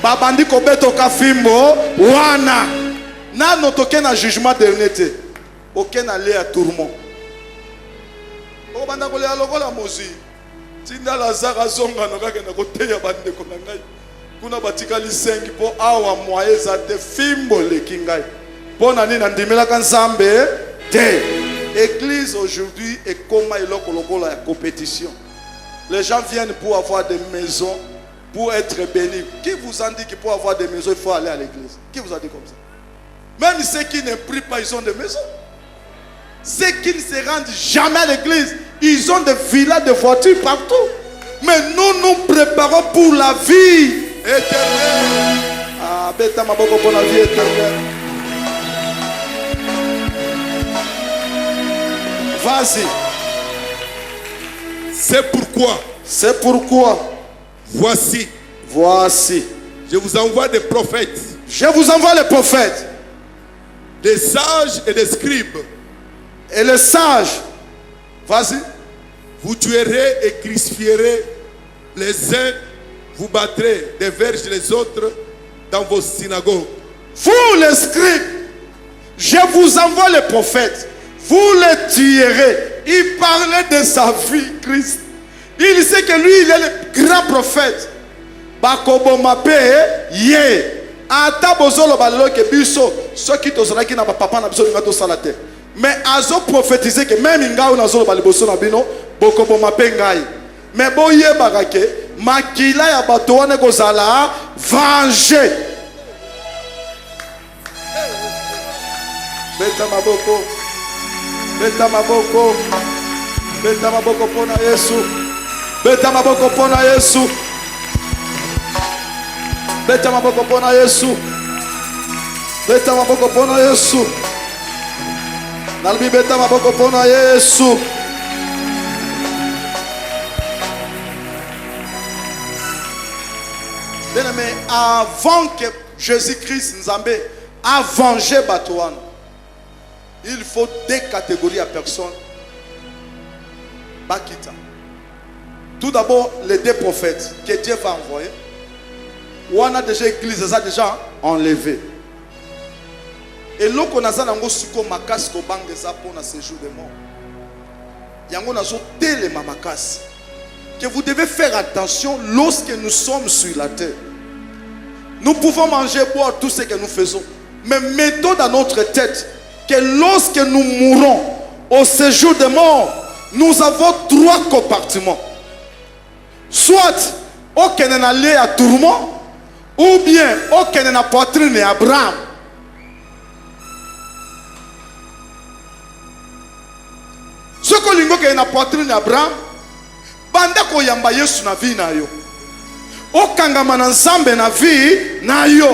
Babandi ko beto ka fimbo wana. Na notoke na jugement dernier. Aucun aller à tourment. Au banda ko le alokola mozi. Tinda Lazare zonga no kake na koteya bande ko ngai. Kuna batikali 5 po awa moyeza te fimbo le kingai. Pona nini ndimela kan Nzambe te. Église aujourd'hui est comme la compétition. Les gens viennent pour avoir des maisons, pour être bénis. Qui vous a dit que pour avoir des maisons, il faut aller à l'église? Qui vous a dit comme ça? Même ceux qui ne prient pas, ils ont des maisons. Ceux qui ne se rendent jamais à l'église, ils ont des villas, des voitures partout. Mais nous nous préparons pour la vie éternelle. Ah, bêta ma boko pour la vie éternelle. Vas-y. C'est pourquoi. C'est pourquoi. Voici. Voici. Je vous envoie des prophètes. Je vous envoie les prophètes. Des sages et des scribes. Et les sages. Vas-y. Vous tuerez et crucifierez les uns. Vous battrez des verges les autres dans vos synagogues. Vous les scribes. Je vous envoie les prophètes. Vous les tuerez. Il parlait de sa vie, Christ. Il sait que lui, il est le grand prophète. Bakobo mape ye. Ata bozolo balelo ke biso ceux qui tozalaki na papa na biso linga to salate. Mais azo prophétiser que même ngao na zolo baliboso na bino bokobo mape ngai. Mais boye barake makila ya bato wana kozala venger. Beta maboko. Beta maboko. Beta maboko pona Yesu. Beta maboko pona Yesu. Beta maboko pona Yesu. Beta maboko pona Yesu. Nalbi beta maboko pona Yesu. Bien aimé, avant que Jésus-Christ Nzambe a vengé Batouane, il faut deux catégories à personnes. Bakita. Tout d'abord, les deux prophètes que Dieu va envoyer. Ou on a déjà église, ça déjà enlevé. Et là, on a zanango suko makas ko bange ça pour na séjour de mort. Yango na so télé mamakas. Que vous devez faire attention lorsque nous sommes sur la terre. Nous pouvons manger, boire tout ce que nous faisons. Mais mettons dans notre tête que lorsque nous mourrons au séjour de mort, nous avons trois compartiments. Soit aucun n'est allé à tourment, ou bien aucun n'est à poitrine et Abraham. Ce que l'on a na poitrine et Abraham, banda ko yamba Yesu na vie na yo. Okanga manansambe na vie na yo.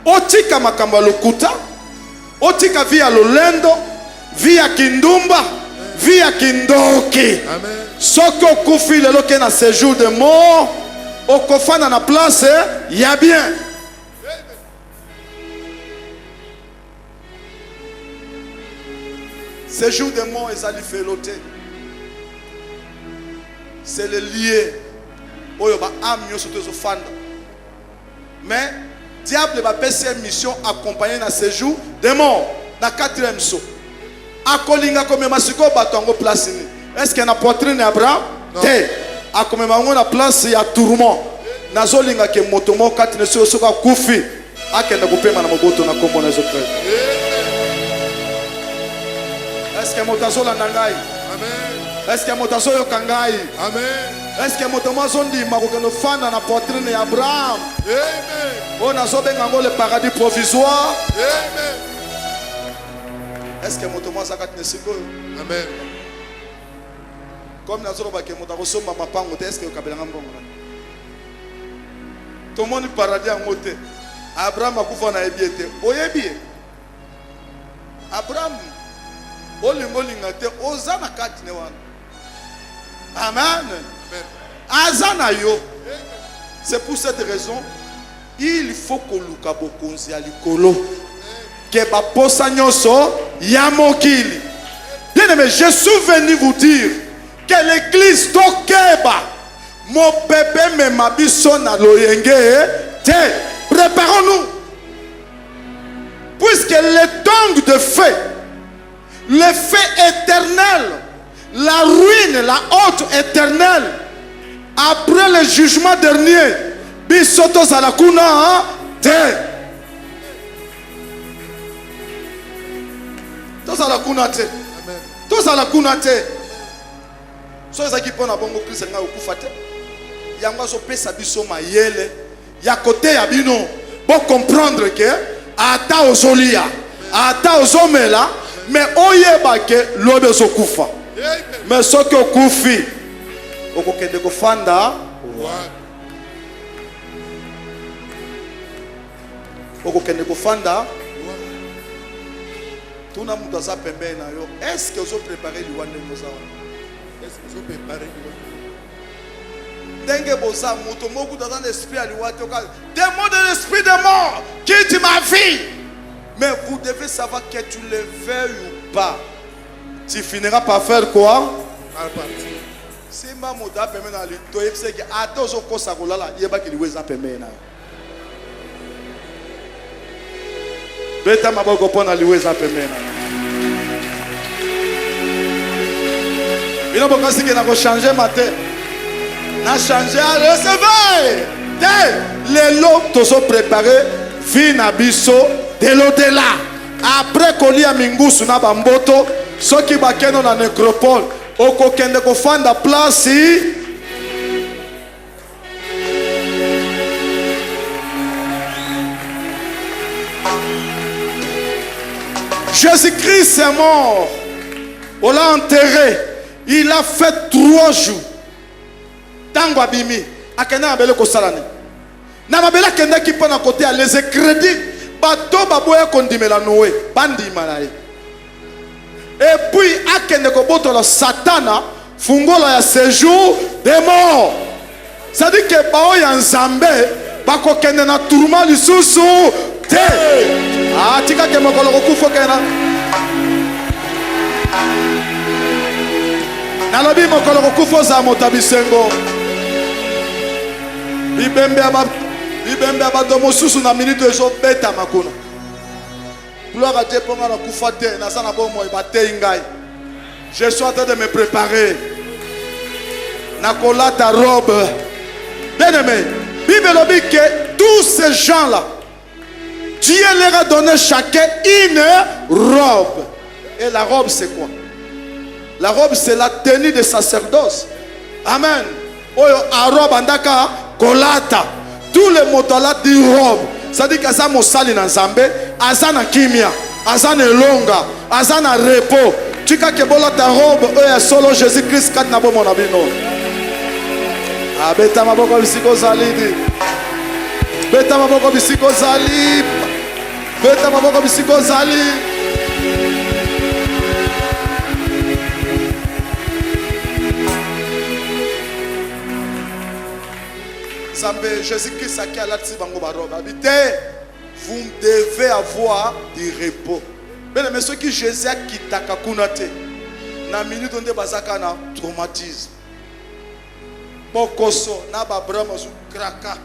Otika makamba lokuta, otika via lolendo, via kindumba, via kindoki. Amen. Soko kufi lelo ke na séjour de mort, okofana na place ya bien. Séjour de mort ezali felote. C'est le lié. Oyo ba am yo soto zo fanda. Mais diable va passer une mission accompagnée dans ce jour de mort. Dans 4e saut. Akolinga comme masiko batongo place ni. Est-ce qu'il y a poitrine Abraham? Té. Akome mango na place ya tourment. Nazolinga ke motomo 4e saut soka kufi. Akenda kupema na moboto na kombo na zokre. Est-ce que motazo la nangai? Amen. Est-ce que motazo yo kangai? Amen. Est-ce que motomo zondi makokeno fana na poitrine ya Abraham? Amen. On a zobenga le paradis provisoire. Amen. Est-ce que motomo zakat nesiko? Amen. Comme nous avons dit, nous avons dit, est-ce que vous avez dit tout le monde paradis en moté. Abraham a couvert na ebiete. Oyebi. Abraham. Olingolingate ozana katine wana. Amen. Azana yo. C'est pour cette raison il faut que luka bokonzi alikolo. Que ba posa nyoso ya mokili. Bien aimé, je suis venu vous dire que l'église tokeba mon bébé me mabiso na loyenge te préparons-nous puisque le temps de feu, le feu éternel, la ruine, la honte éternelle après le jugement dernier bisoto salakuna te to salakuna te. tozala kuna te so ezaki mpona bongo Kristo ngai okufa te yango azopesa biso mayele ya kote ya bino bo comprendre ke ata ozolia ata ozomela mais oyeba ke lobe ozokufa mais soki okufi okokende kofanda okokende kofanda tuna mutu aza pembeni na yo est-ce que ozoprépare liwa ndenge oza wana ndenge boza mutu moko dans l'esprit à liwa te démon de l'esprit de mort quitte ma vie mais vous devez savoir que tu le veuilles ou pas tu finiras par faire quoi si ma mutu a pembeni na lito yebise ke ata ozokosa kolala yebaki liwa eza pembeni na yo beta maboko pona liwa eza pembeni na yo bino bokasi ke na ko changer matin na changer à recevoir te lelo tozo préparer vie na biso de l'au-delà après kolia mingusu na bamboto soki bakeno na nécropole okokende kofanda place Jésus-Christ est mort, on l'a enterré, il a fait 3 jours. Tango abimi, akena abele ko salane. Na mabela kenda ki pona côté les crédits, bato baboya kondimela Noé, bandi malaye. Et puis akende ko botola Satana, fungola ya séjour des morts. Ça dit que bao ya nzambe bako kende na tourment lisusu te. Ah tika ke mokolo ko kufa kena. Nalobi mokolo ko kufa za motabisengo. Bibembe abato mosusu na minute ezo beta makuna. Gloire à Dieu pour moi na kufa te na sana bo mo ibate ngai. Je suis en train de me préparer. Na kolata robe. Bien-aimé, Bible dit que tous ces gens-là, Dieu leur a donné chacun une robe. Et la robe c'est quoi? La robe c'est la tenue de sacerdoce. Amen. Oyo a robe andaka kolata. Tous les motos là dit robe. Ça dit que ça mosali na nzambe, azana kimia, azana longa, azana repos. Tu ka ke bola ta robe oyo solo Jésus-Christ kat na bo mon abino. Abeta maboko bisiko zalidi. Beta maboko bisiko zali. Beta maboko bisiko zali. Zambé Jésus-Christ a qui a la tibango barobe. Habité, vous devez avoir du repos. Mais mais ceux qui Jésus a quitté kakunate. Na minute on de bazaka na traumatisme. Bokoso na ba brama zu kraka.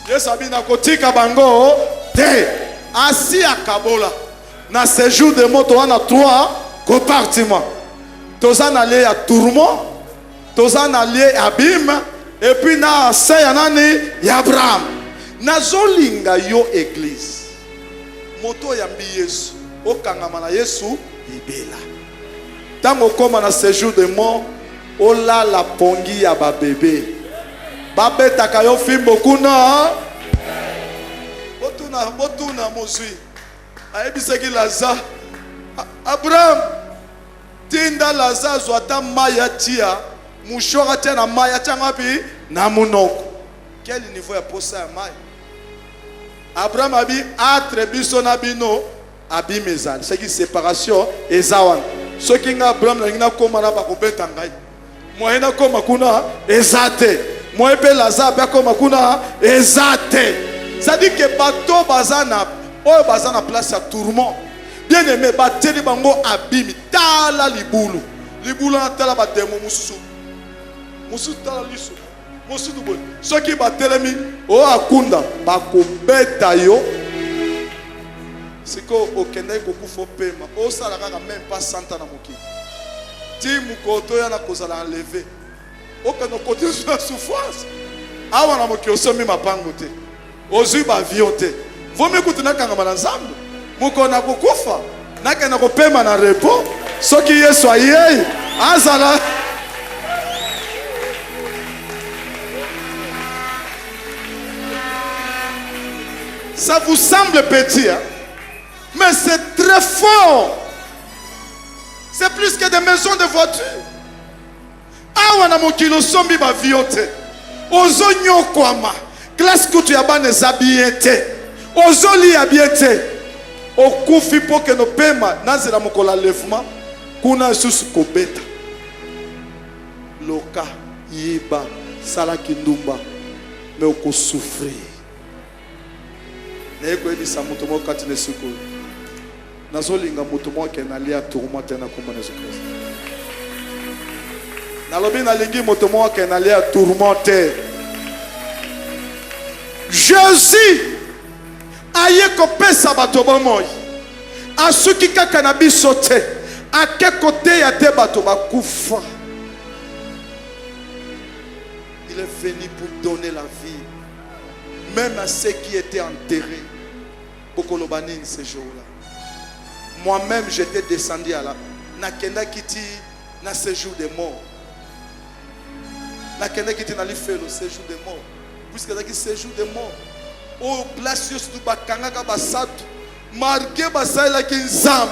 Yesu abina kotika bango te asi akabola na séjour de moto wana 3 compartiments. Tozana le ya tourment, tozana le abîme et puis na seya nani ya Abraham. Nazolinga yo église. Moto yambi Yesu, okangama na Yesu ibela. Tango koma na séjour de mort, ola la pongi ya ba bébé. Babeta kayo fimbo kuna. Botuna mozui. Aebiseki Lazare. Abraham tinda Lazare zwata maya tia. Mushora tia na maya tia ngapi na munoko. Quel niveau ya posa ya maya? Abraham abi atre biso na bino abi mezali. C'est qui séparation ezawan. Soki nga Abraham na ngina koma na ba kobeta ngai. Moyena koma kuna ezate. Moi pe Lazare ba koma kuna ezate. Ça dit que bateau bazana oyo bazana place ya tourment. Bien aimé bateli bango abimi tala libulu. Libulu na tala ba demo mususu. Mususu tala liso. Mususu bo. Soki batelemi o akunda bakobeta yo. Siko okende kokufa pema. O sala kaka même pas 100 ans na mokili. Ti mukoto ya na kozala enlever. Okano côté sur souffrance. Awa na mokili osomi mapango te. Ozui ba viote. Vous m'écoutez na kangama na nzambe. Muko na kokufa nakenda kopema na repos soki Yesu ayei azala. Ça vous semble petit, hein? Mais c'est très fort. C'est plus que des maisons de voitures. Awa na mokilo sombi ba viote. Ozo nyokwama. Classe kutu ya bane zabiete. Ozo li abiete. Okufi po ke no pema nazela mokola levement. Kuna susu kobeta. Loka yiba sala kindumba. Mais oko souffrir. Neko ebisa mutu mo kati ne suko. Nazolinga mutu mo ke na lia tourmente na komba na Jésus. Nalobi na lingi mutu mo ke na lia tourmente. Jésus aye ko pesa bato bomoi. Asuki kaka na biso te. Ake kote ya te bato bakufa. Il est venu pour donner la vie. Même à ceux qui étaient enterrés. Bokolobanine ce jour-là. Moi-même, j'étais descendu à la Nakenda Kiti, na séjour des morts. Nakenda Kiti n'a fait le séjour des morts. Puisque c'est séjour des morts. Au place du Bakanga Basat, marqué Basaïla Kinzam.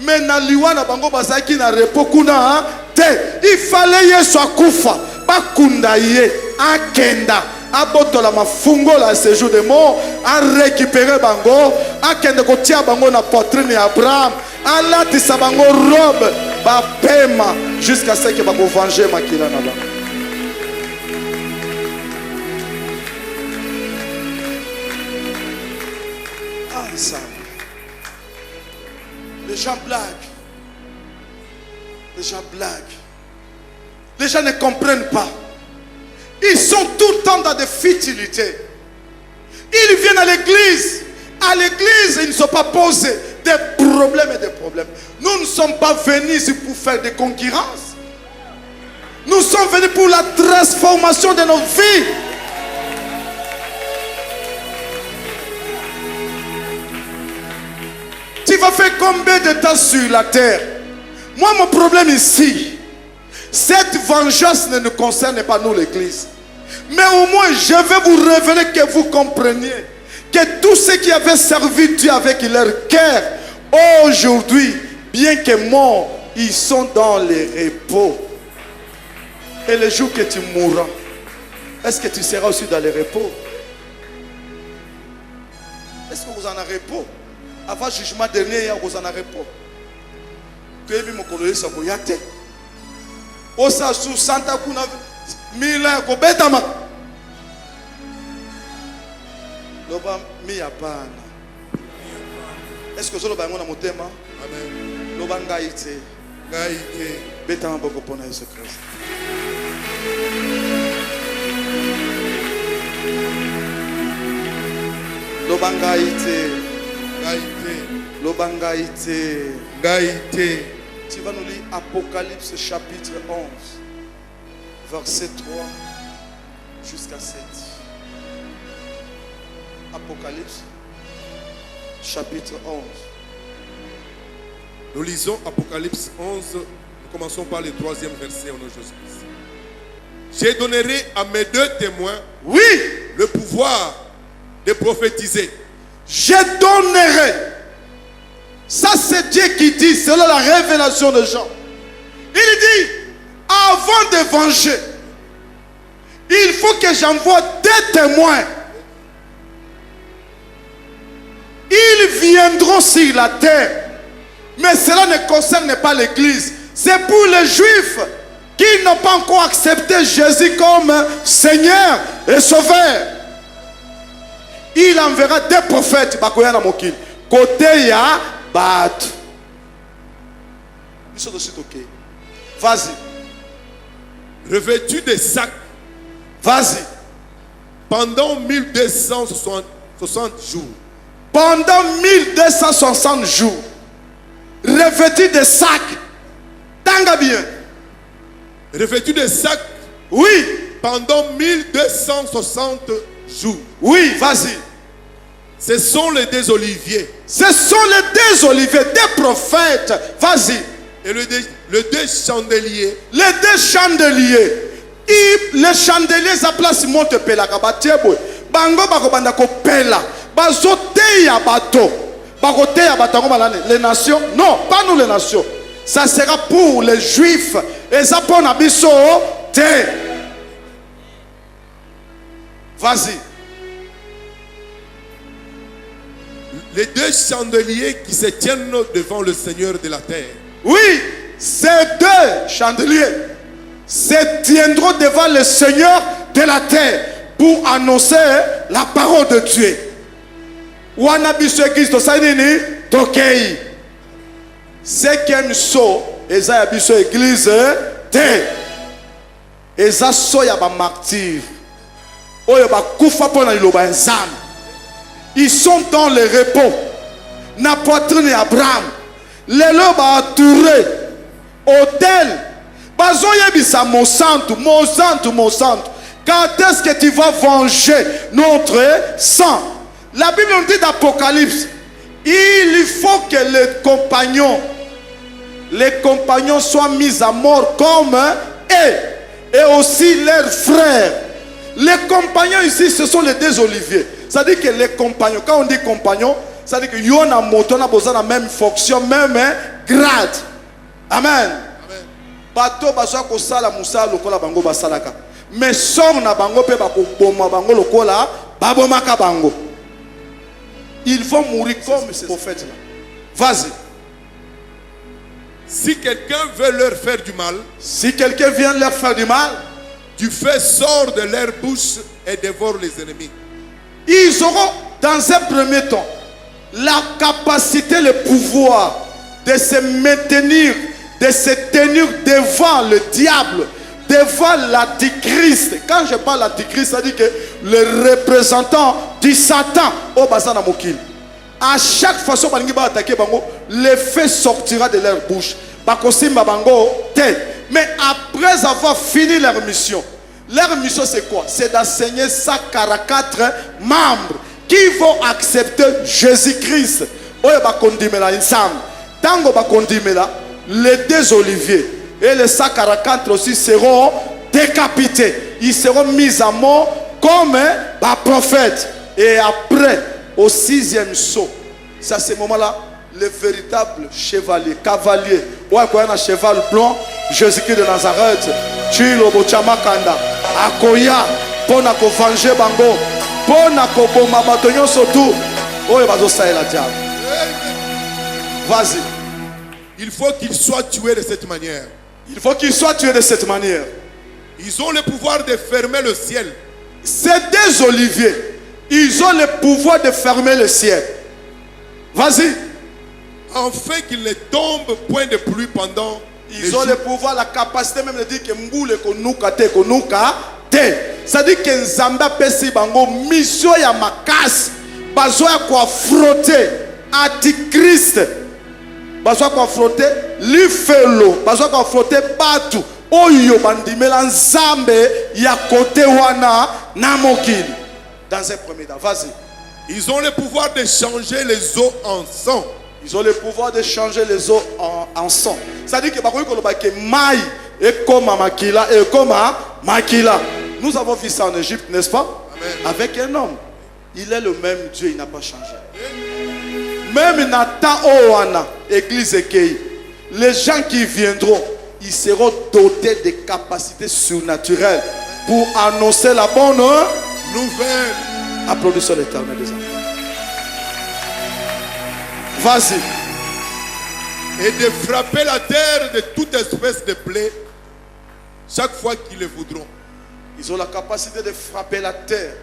Mais na liwana bango Basaki na repokuna te. Il fallait yeso akufa. Bakunda ye akenda. Abotola mafungo la séjour des morts, a récupéré bango, a kende kotia bango na poitrine ya Abraham, a latisa bango robe, ba pema jusqu'à ce que ba ko venger makila na bango. Ah ça. Les gens blaguent. Les gens blaguent. Les gens ne comprennent pas. Ils sont tout le temps dans des futilités. Ils viennent à l'église. À l'église, ils ne sont pas posés des problèmes et des problèmes. Nous ne sommes pas venus ici pour faire des concurrences. Nous sommes venus pour la transformation de nos vies. Tu vas faire combien de temps sur la terre? Moi, mon problème ici, cette vengeance ne nous concerne pas nous l'église. Mais au moins je vais vous révéler que vous compreniez que tous ceux qui avaient servi Dieu avec leur cœur, aujourd'hui, bien que morts, ils sont dans les repos. Et le jour que tu mourras, est-ce que tu seras aussi dans les repos? Est-ce que vous en avez repos? Avant le jugement dernier, vous en avez repos. Que vous me connaissez, vous y êtes. Osa sous Santa Kuna Mila Kobetama Loba Miyapana. Est-ce que Zolo Bango na motema? Amen. Loba Ngaite. Ngaite. Betama Boko Pona Yesu Christ. Loba Ngaite. Ngaite. Loba Ngaite. Ngaite. Tu vas nous lire Apocalypse chapitre 11, verset 3 jusqu'à 7. Apocalypse chapitre 11. Nous lisons Apocalypse 11, nous commençons par le 3e verset au nom de Jésus-Christ. Je donnerai à mes 2 témoins, oui, le pouvoir de prophétiser. Je donnerai. Ça c'est Dieu qui dit, selon la révélation de Jean. Il dit, avant de venger, il faut que j'envoie 2 témoins. Ils viendront sur la terre. Mais cela ne concerne pas l'église. C'est pour les juifs qui n'ont pas encore accepté Jésus comme Seigneur et Sauveur. Il enverra 2 prophètes. Côté ya bat. Vas-y. Revêtus de sacs. Vas-y. Pendant 1260 jours. Pendant 1260 jours. Revêtus de sacs. Tanga bien. Revêtus de sacs. Oui. Pendant 1260 jours. Oui, vas-y. Ce sont les deux oliviers. Ce sont les deux oliviers, des prophètes. Vas-y. Et les deux chandeliers. Les deux chandeliers. Et les chandeliers, ça place monte pela kabatiebo. Bango bako banda ko pela. Bazote ya bato. Bakote ya bato les nations. Non, pas nous les nations. Ça sera pour les juifs. Et ça pour nabiso te. Vas-y. Les deux chandeliers qui se tiennent devant le Seigneur de la terre. Oui, ces deux chandeliers se tiendront devant le Seigneur de la terre pour annoncer la parole de Dieu. Wanabiso Christo sanini tokei. Cinquième saut, eza yabiso église te. Eza so ya ba martyr. Oyo ba kufa pona liloba nzambe. Ils sont dans le repos. Na poitrine Abraham. Les lobes entourés. Hôtel. Bazo yebisa mon santo. Quand est-ce que tu vas venger notre sang? La Bible nous dit d'Apocalypse. Il faut que les compagnons soient mis à mort comme eux. Et aussi leurs frères. Les compagnons ici, ce sont les deux oliviers. Ça dit que les compagnons, quand on dit compagnons, ça dit que yon a moto, on a besoin de la même fonction, même grade. Amen. Bato baswa ko sala musala lokola bango basalaka. Mais som na bango pe bako boma bango lokola babomaka bango. Ils vont mourir comme ces prophètes là. Vas-y. Si quelqu'un veut leur faire du mal, si quelqu'un vient leur faire du mal, du feu sort de leur bouche et dévore les ennemis. Ils auront dans un premier temps la capacité, le pouvoir de se maintenir, de se tenir devant le diable, devant l'antichrist. Quand je parle l'antichrist, ça dit que le représentant du Satan au Bazana Mokil. À chaque façon, le feu sortira de leur bouche. Mais après avoir fini leur mission c'est quoi? C'est d'enseigner 144 membres qui vont accepter Jésus-Christ. Les deux oliviers et les 144 aussi seront décapités. Ils seront mis à mort comme prophètes. Et après, au 6e saut, c'est à ce moment-là, le véritable chevalier, cavalier, ouais, quoi, un cheval blanc, Jésus-Christ de Nazareth, Chilo Bochamakanda, Akoya, Pona ko venger bango, Pona ko boma batonyo sotou, Oye bazo sa la diable. Vas-y. Il faut qu'ils soient tués de cette manière. Il faut qu'ils soient tués de cette manière. Ils ont le pouvoir de fermer le ciel. Ces deux oliviers, ils ont le pouvoir de fermer le ciel. Vas-y. En fait qu'il ne tombe point de pluie pendant. Ils ont le pouvoir, la capacité même de dire que Mboule konuka te. Ça dit que Nzamba pesi bango mission ya makas. Bazo ya kwa frotter antichrist. Bazo ya kwa frotter l'ifelo. Bazo ya kwa frotter batu. Oyo bandimela Nzambe ya kote wana na mokili. Dans un premier temps, vas-y. Ils ont le pouvoir de changer les eaux en sang. Ils ont le pouvoir de changer les eaux en sang. Ça dit que maï et comme makila et comme makila. Nous avons vu ça en Égypte, n'est-ce pas? Amen. Avec un homme. Il est le même Dieu, il n'a pas changé. Même Nathan Oana, église Ekei, les gens qui viendront, ils seront dotés de capacités surnaturelles pour annoncer la bonne nouvelle. Applaudissons l'Éternel des enfants. Vas-y. Et de frapper la terre de toute espèce de plaie chaque fois qu'ils le voudront. Ils ont la capacité de frapper la terre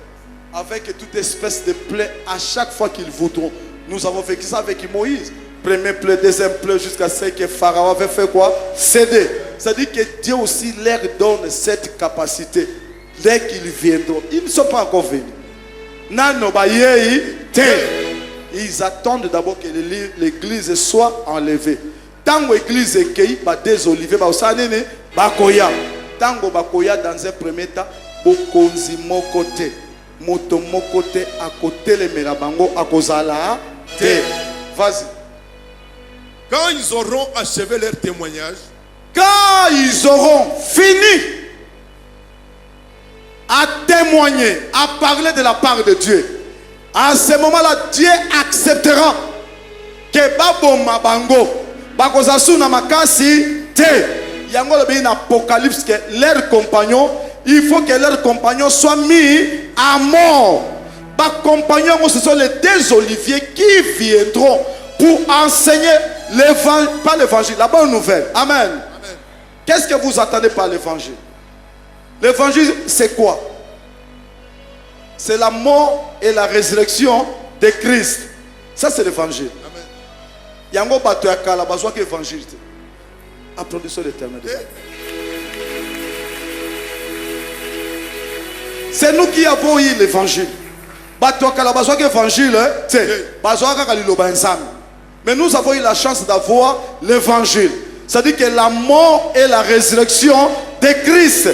avec toute espèce de plaie à chaque fois qu'ils voudront. Nous avons vécu ça avec Moïse. Premier plaie, deuxième plaie, jusqu'à ce que Pharaon avait fait quoi? Céder. C'est-à-dire que Dieu aussi leur donne cette capacité. Dès qu'ils viendront, ils ne sont pas encore venus. Ils attendent d'abord que l'église soit enlevée. Tant que l'église est cueillie, des oliviers, bakoya. Tant que bakoya dans un premier temps, bokonzi mokote. moto moko te akotelemela bango akozala te. Vas-y. Quand ils auront achevé leur témoignage, quand ils auront fini à témoigner, à parler de la part de Dieu, à ce moment-là, Dieu acceptera que baboma bango bakozasuna makasi te. Yango le bien Apocalypse que leurs compagnons, il faut que leurs compagnons soient mis à mort. Bas compagnons, ce sont les deux oliviers qui viendront pour enseigner l'évangile, pas l'évangile, la bonne nouvelle. Amen. Amen. Qu'est-ce que vous attendez par l'évangile? L'évangile, c'est quoi? C'est la mort et la résurrection de Christ. Ça, c'est l'évangile. Amen. Yango bato ya kala bazwa ke évangile. Applaudissons l'Éternel. C'est nous qui avons eu l'évangile. Bato ya kala bazwa ke évangile, bazwa ka liloba nzambe. Mais nous avons eu la chance d'avoir l'évangile. C'est-à-dire que la mort et la résurrection de Christ.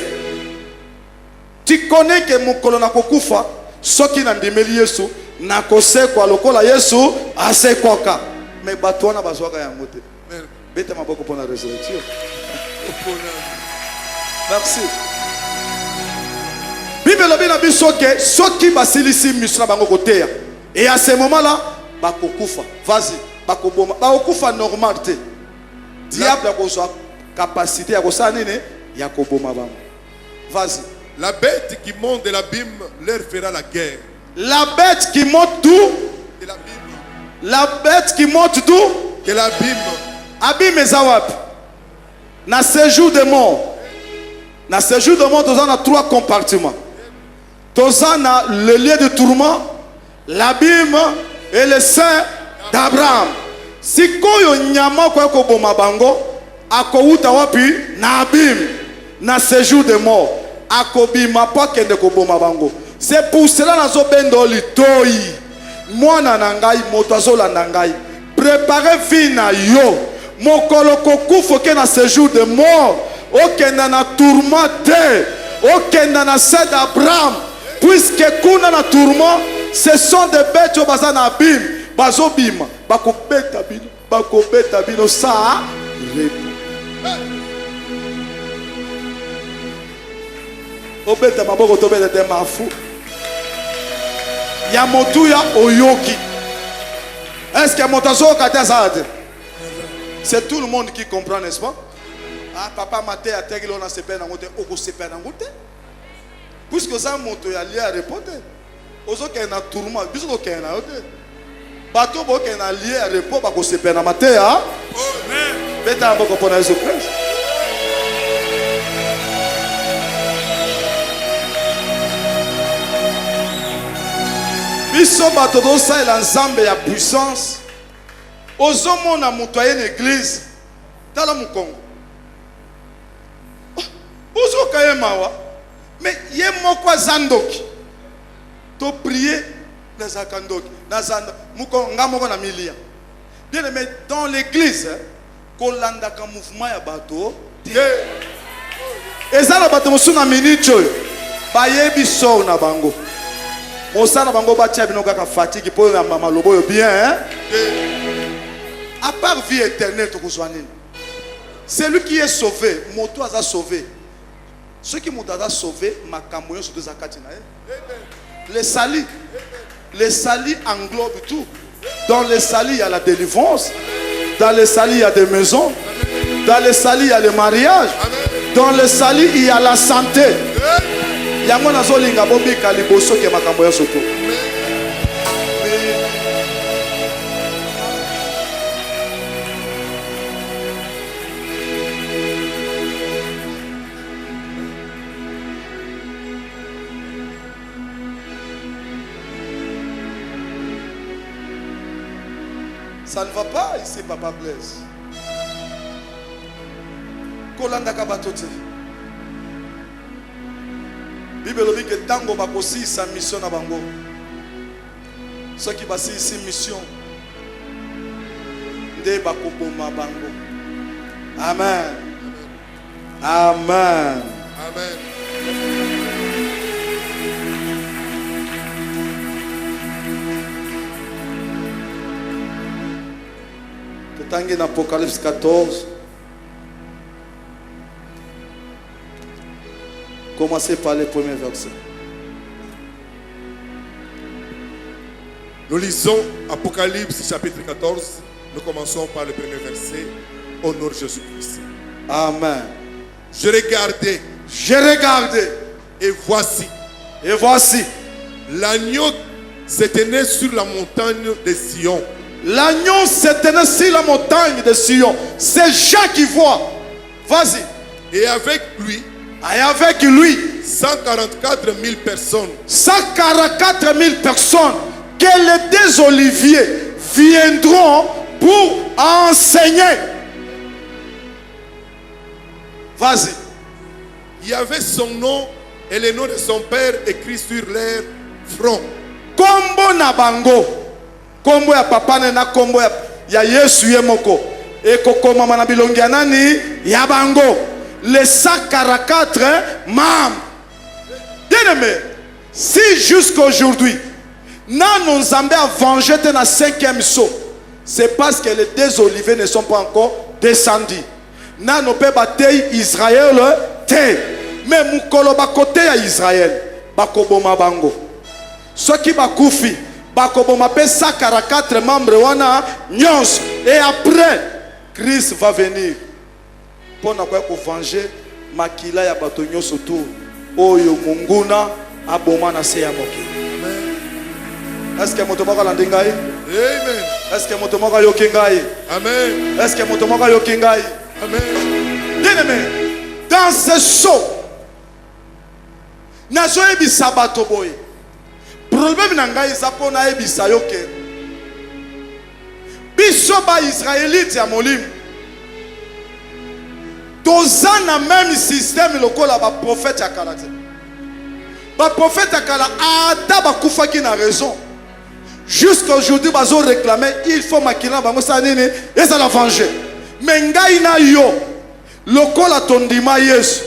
Tu connais que mon colonna kokufa, ce qui n'a ndimeli Yesu, na kose kwa lokola Yesu, ase kwaka. Mais batouana bazwaka ya ngote. Bete maboko pour la résurrection. Merci. Bible lobi na biso ke soki basilisi mission na bango koteya. Et à ce moment-là, bakokufa. Vas-y, bakoboma. Bakokufa normal te. Diable a besoin capacité à ça nene ya koboma bango. Vas-y. La bête qui monte de l'abîme leur fera la guerre. La bête qui monte d'où? De l'abîme. La bête qui monte d'où? De l'abîme. Abîme ezawap. Na séjour de mort. Na séjour de mort, nous avons trois compartiments. Nous avons le lieu de tourment, l'abîme et le sein d'Abraham. Si koyo nyama kwa koboma bango, akouta wapi na abîme, na séjour de mort. Akobima pa kende koboma bango. C'est pour cela nazo bendo litoi. Mwana nangai moto azolanda ngai. Préparez vie na yo. Mokolo kokufa ke na séjour de mort. Okenda na tourment te. Okenda na sein d'Abraham. Puisque kuna na tourment, ce sont des bêtes baza na abîme. Bazobima. Bakobeta bino. Bakobeta bino sa. Obeta maboko tobeta te mafu. Ya motuya oyoki. Est-ce que motazo kata zade? C'est tout le monde qui comprend, n'est-ce pas? Ah, papa maté a teglo na sepe na ngote oko sepe na ngote. Puisque ça moto ya lié à répondre. Ozo ke na tourment, biso ko ke na yote. Bato bo ke na lié à répondre ba ko sepe na maté ha. Amen. Beta maboko pona Jésus Christ. Biso bato do sa la nzambe ya puissance. Ozomo na muto ya église. Tala mukongo. Ozo kaye mawa. Mais ye moko zandoki. To prier na zakandoki. Na zando mukongo ngamoko na milia. Bien aimé dans l'église, kolanda ka mouvement ya bato. Ezala bato musuna minute oyo. Bayebi so na bango. Osana bango batia bino kaka fatigue pour na mama lobo bien hein? À part vie éternelle to kozwanini. Celui qui est sauvé, moto a sauvé. Ceux qui m'ont sauvé, makambo yo surtout zakati na les salis. Les salis englobent tout. Dans les salis il y a la délivrance. Dans les salis il y a des maisons. Dans les salis il y a le mariage. Dans les salis il y a la santé. Yango nazolinga bobika liboso ke makambo ya soto. Ça ne va pas ici, Papa Blaise. Kolanda kabatote. Bible dit que tango bakosi sa mission na bango. Ceux qui basi ici mission. Nde bakoboma bango. Amen. Amen. Amen. Tanguy dans Apocalypse 14. Commencez par les premiers versets. Nous lisons Apocalypse chapitre 14. Nous commençons par le premier verset. Au nom de Jésus-Christ. Amen. Je regardais. J'ai regardé. Et voici. Et voici. L'agneau se tenait sur la montagne de Sion. L'agneau se tenait sur la montagne de Sion. C'est Jean qui voit. Vas-y. Et avec lui. Et avec lui. 144 000 personnes. 144 000 personnes. Que les deux oliviers viendront pour enseigner. Vas-y. Il y avait son nom et le nom de son père écrit sur leur front. Kombo na bango. Kombo ya papa na kombo ya Yesu yemoko. Eko koma na bilongi ya nani ya bango. Les 144 membres. Bien-aimé, si jusqu'aujourd'hui, nous Nzambé a vengé dans 5e saut, c'est parce que les deux oliviers ne sont pas encore descendus. Nano pe batei Israël te. Mais mukolo bakote ya Israël bakoboma bango. Soki bakufi bakoboma pe 144 membres wana nyons. Et après Christ va venir pour na kwa venger makila ya bato nyonso to oyo munguna aboma na se ya moki. Est-ce que motomoka landingai? Amen. Est-ce que motomoka yokingai? Amen. Est-ce que motomoka yokingai? Amen. Bien-aimé, dans ce saut, nazo ebisa bato boy. Problème na ngai zapo na ebisa yoke. Biso ba Israélite ya molim. Toza na même système lokola ba prophète ya kala te. Ba prophète ya kala ata ba kufaki na raison. Jusqu'à aujourd'hui bazo réclamer il faut makina bango sa nini eza la venger. Mais ngai na yo lokola tondima Yesu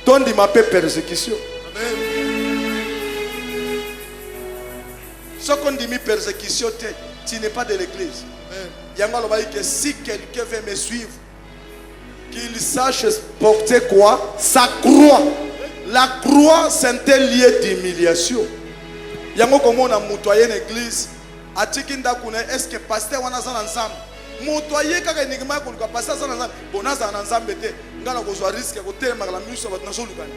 tondima pe persécution. Ce qu'on dit persécution, tu n'es pas de l'église. Que si quelqu'un veut me suivre, qu'il sache porter quoi? Sa croix. La croix, c'est un lieu d'humiliation. Yango comme on a moutoyé l'église, a tikinda kune est-ce que pasteur wana za ensemble? Moutoyé kaka enigma ko ka pasteur za ensemble, bonaza ensemble te, ngala ko zo risque ko telema la miso ba nazo lukani.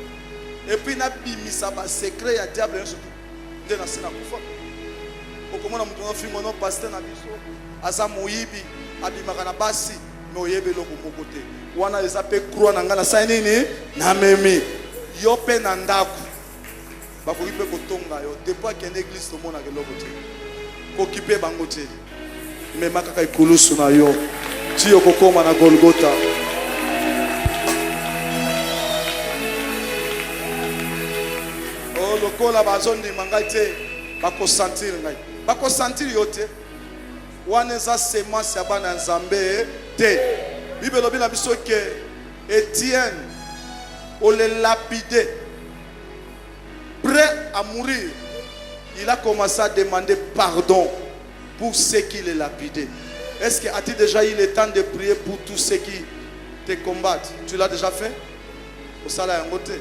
Et puis na bimisa ba secret ya diable surtout. De na sina kufa. Okomona mutu na fi mono pasteur na biso aza moyibi abimaka na basi no yebe loko mokote wana eza pe croix na ngana sa nini na memi yo pe na ndako bakoki pe kotonga yo depuis que l'église to mona ke loko te koki pe bango te me makaka ikulusu na yo ti yo kokoma na Golgotha. Oh lokola bazondi mangai te bako sentir ngai bako sentir yo te wana eza semence ya bana nzambe te. Bible lobi na biso ke Étienne on le lapidé prêt à mourir, il a commencé à demander pardon pour ceux qui le lapidaient. Est-ce que as-tu déjà eu le temps de prier pour tous ceux qui te combattent? Tu l'as déjà fait? Au salaire en côté.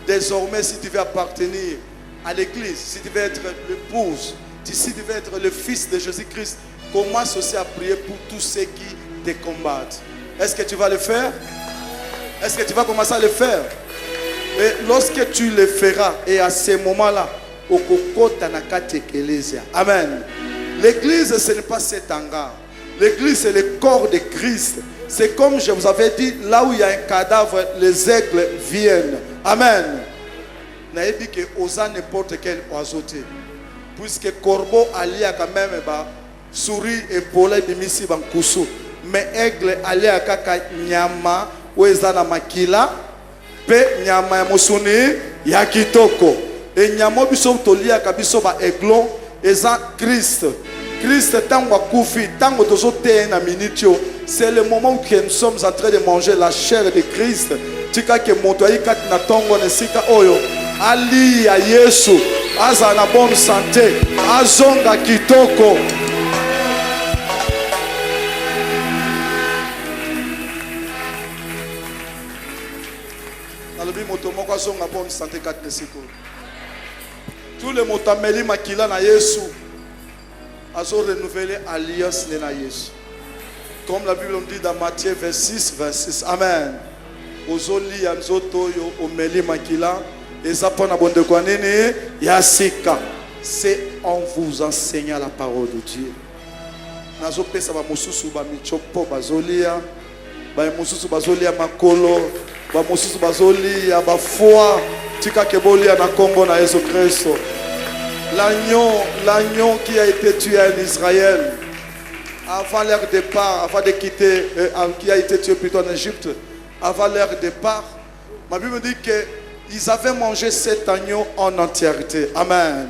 Désormais, si tu veux appartenir à l'église, si tu veux être l'épouse, si tu veux être le fils de Jésus-Christ, commence aussi à prier pour tous ceux qui te combattent. Est-ce que tu vas le faire? Est-ce que tu vas commencer à le faire? Et lorsque tu le feras, et à ce moment-là, amen. L'église, ce n'est pas cet hangar. L'église, c'est le corps de Christ. C'est comme je vous avais dit, là où il y a un cadavre, les aigles viennent. Amen. N'a dit que osa n'importe quel oiseau. Puisque corbeau allia quand même souris et poulet bimisi bankusu. Mais aigle allia kaka nyama wezana makila pe nyama ya mosuni ya kitoko. Et nyama biso tolia kabiso ba aiglon eza Christ. Christ tango kufi tango tozo te na minitio. C'est le moment où nous sommes en train de manger la chair de Christ. Tika ke moto ayi kat na tongo ne sika oyo. Ali ya Yesu aza na bonne santé azonga kitoko. bazonga bonne santé 4 secondes. Tout le motameli makila na Yesu. Azo renouveler alliance na Yesu. Comme la Bible nous dit dans Matthieu 26. Amen. Ozoli anzoto yo omeli makila. Eza pona bonde kwa nini yasika. C'est en vous enseignant la parole de Dieu. Nazo pesa ba mususu ba michopo bazolia. Ba mususu bazolia makolo. Ba mususu bazolia ba foi. Tika kebolia na kombo na Yesu Kristo. L'agneau qui a été tué en Israël avant leur départ, avant de quitter, qui a été tué plutôt en Égypte, avant leur départ, ma Bible me dit qu'ils avaient mangé cet agneau en entièreté. Amen.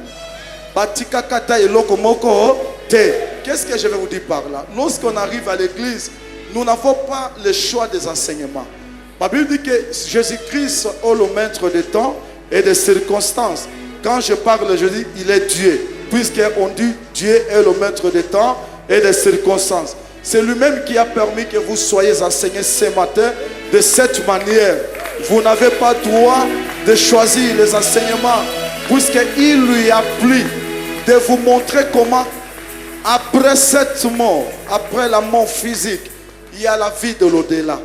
Qu'est-ce que je vais vous dire par là? Lorsqu'on arrive à l'église, nous n'avons pas le choix des enseignements. Ma Bible dit que Jésus-Christ est le maître des temps et des circonstances. Quand je parle, je dis il est Dieu. Puisqu'on dit Dieu est le maître des temps et des circonstances. C'est lui-même qui a permis que vous soyez enseignés ce matin de cette manière. Vous n'avez pas droit de choisir les enseignements. Puisqu'il lui a plu de vous montrer comment, après cette mort, après la mort physique, il y a la vie de l'au-delà.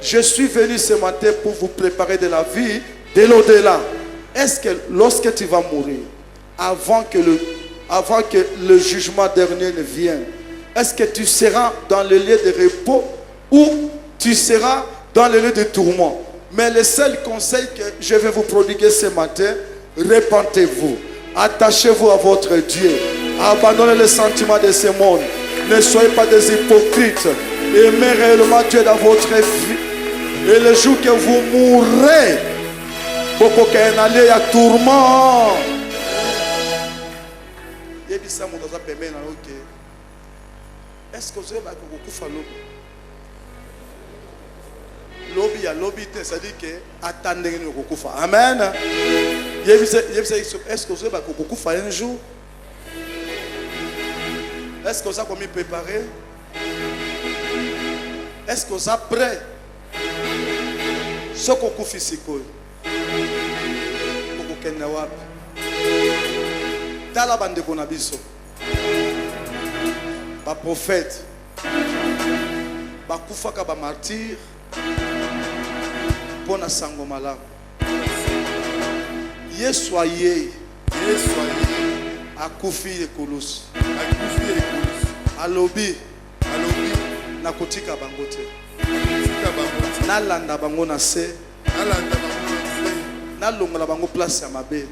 Je suis venu ce matin pour vous préparer de la vie de l'au-delà. Est-ce que lorsque tu vas mourir, avant que le jugement dernier ne vienne, est-ce que tu seras dans le lieu de repos ou tu seras dans le lieu de tourment? Mais le seul conseil que je vais vous prodiguer ce matin, répentez-vous, attachez-vous à votre Dieu, abandonnez les sentiments de ce monde, ne soyez pas des hypocrites, aimez réellement Dieu dans votre vie. Et le jour que vous mourrez, beaucoup qu'il y a tourment. Est-ce que vous avez lobby, c'est-à-dire que attendez nous kufa. Amen. Est-ce que vous avez kufa un jour? Est-ce que vous avez commis préparé? Est-ce que vous êtes prêt? Ce qu'on kufi siko. Beaucoup kenda wapi? Tala bande konabiso. Ba prophète. Ba kufaka ba martyr. Pona sango malamu. Yesu aye. Akufi ekulusu. Alobi. Nakotika bangote. Nalanda bango na se. Nalongola bango place ya mabe.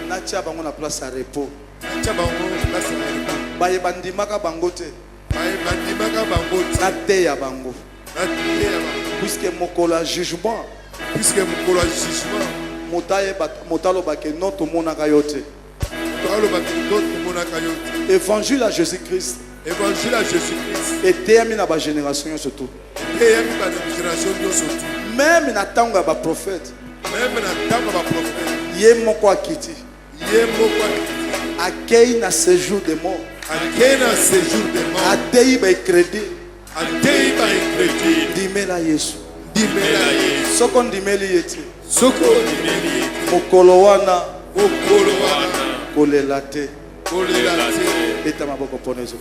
Natia bango na place ya repos. Baye bandimaka bangote. Nateya bango. Puisque mokolo jugement. Motalo bake noto monaka yote. Évangile à Jésus-Christ. Et na ba génération surtout. Même na tanga ba prophète. Yé moko akiti. Accueille na séjour de mort. Atei ba crédit. Dimela Yesu. Soko ndimeli yeti. Mokolo wana. Kolelate. Eta maboko ponezo.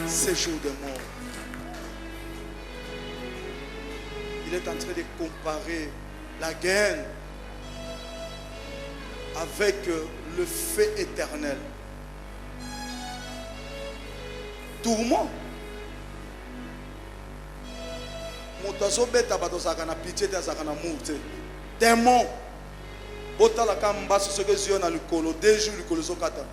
Séjour de mort. Il est en train de comparer la guerre avec le feu éternel. Tourment. Motazo beta batozaka na pitié tazaka na mourte. Démon. Botala kamba ce que Dieu na likolo 2 jours likolo zokata.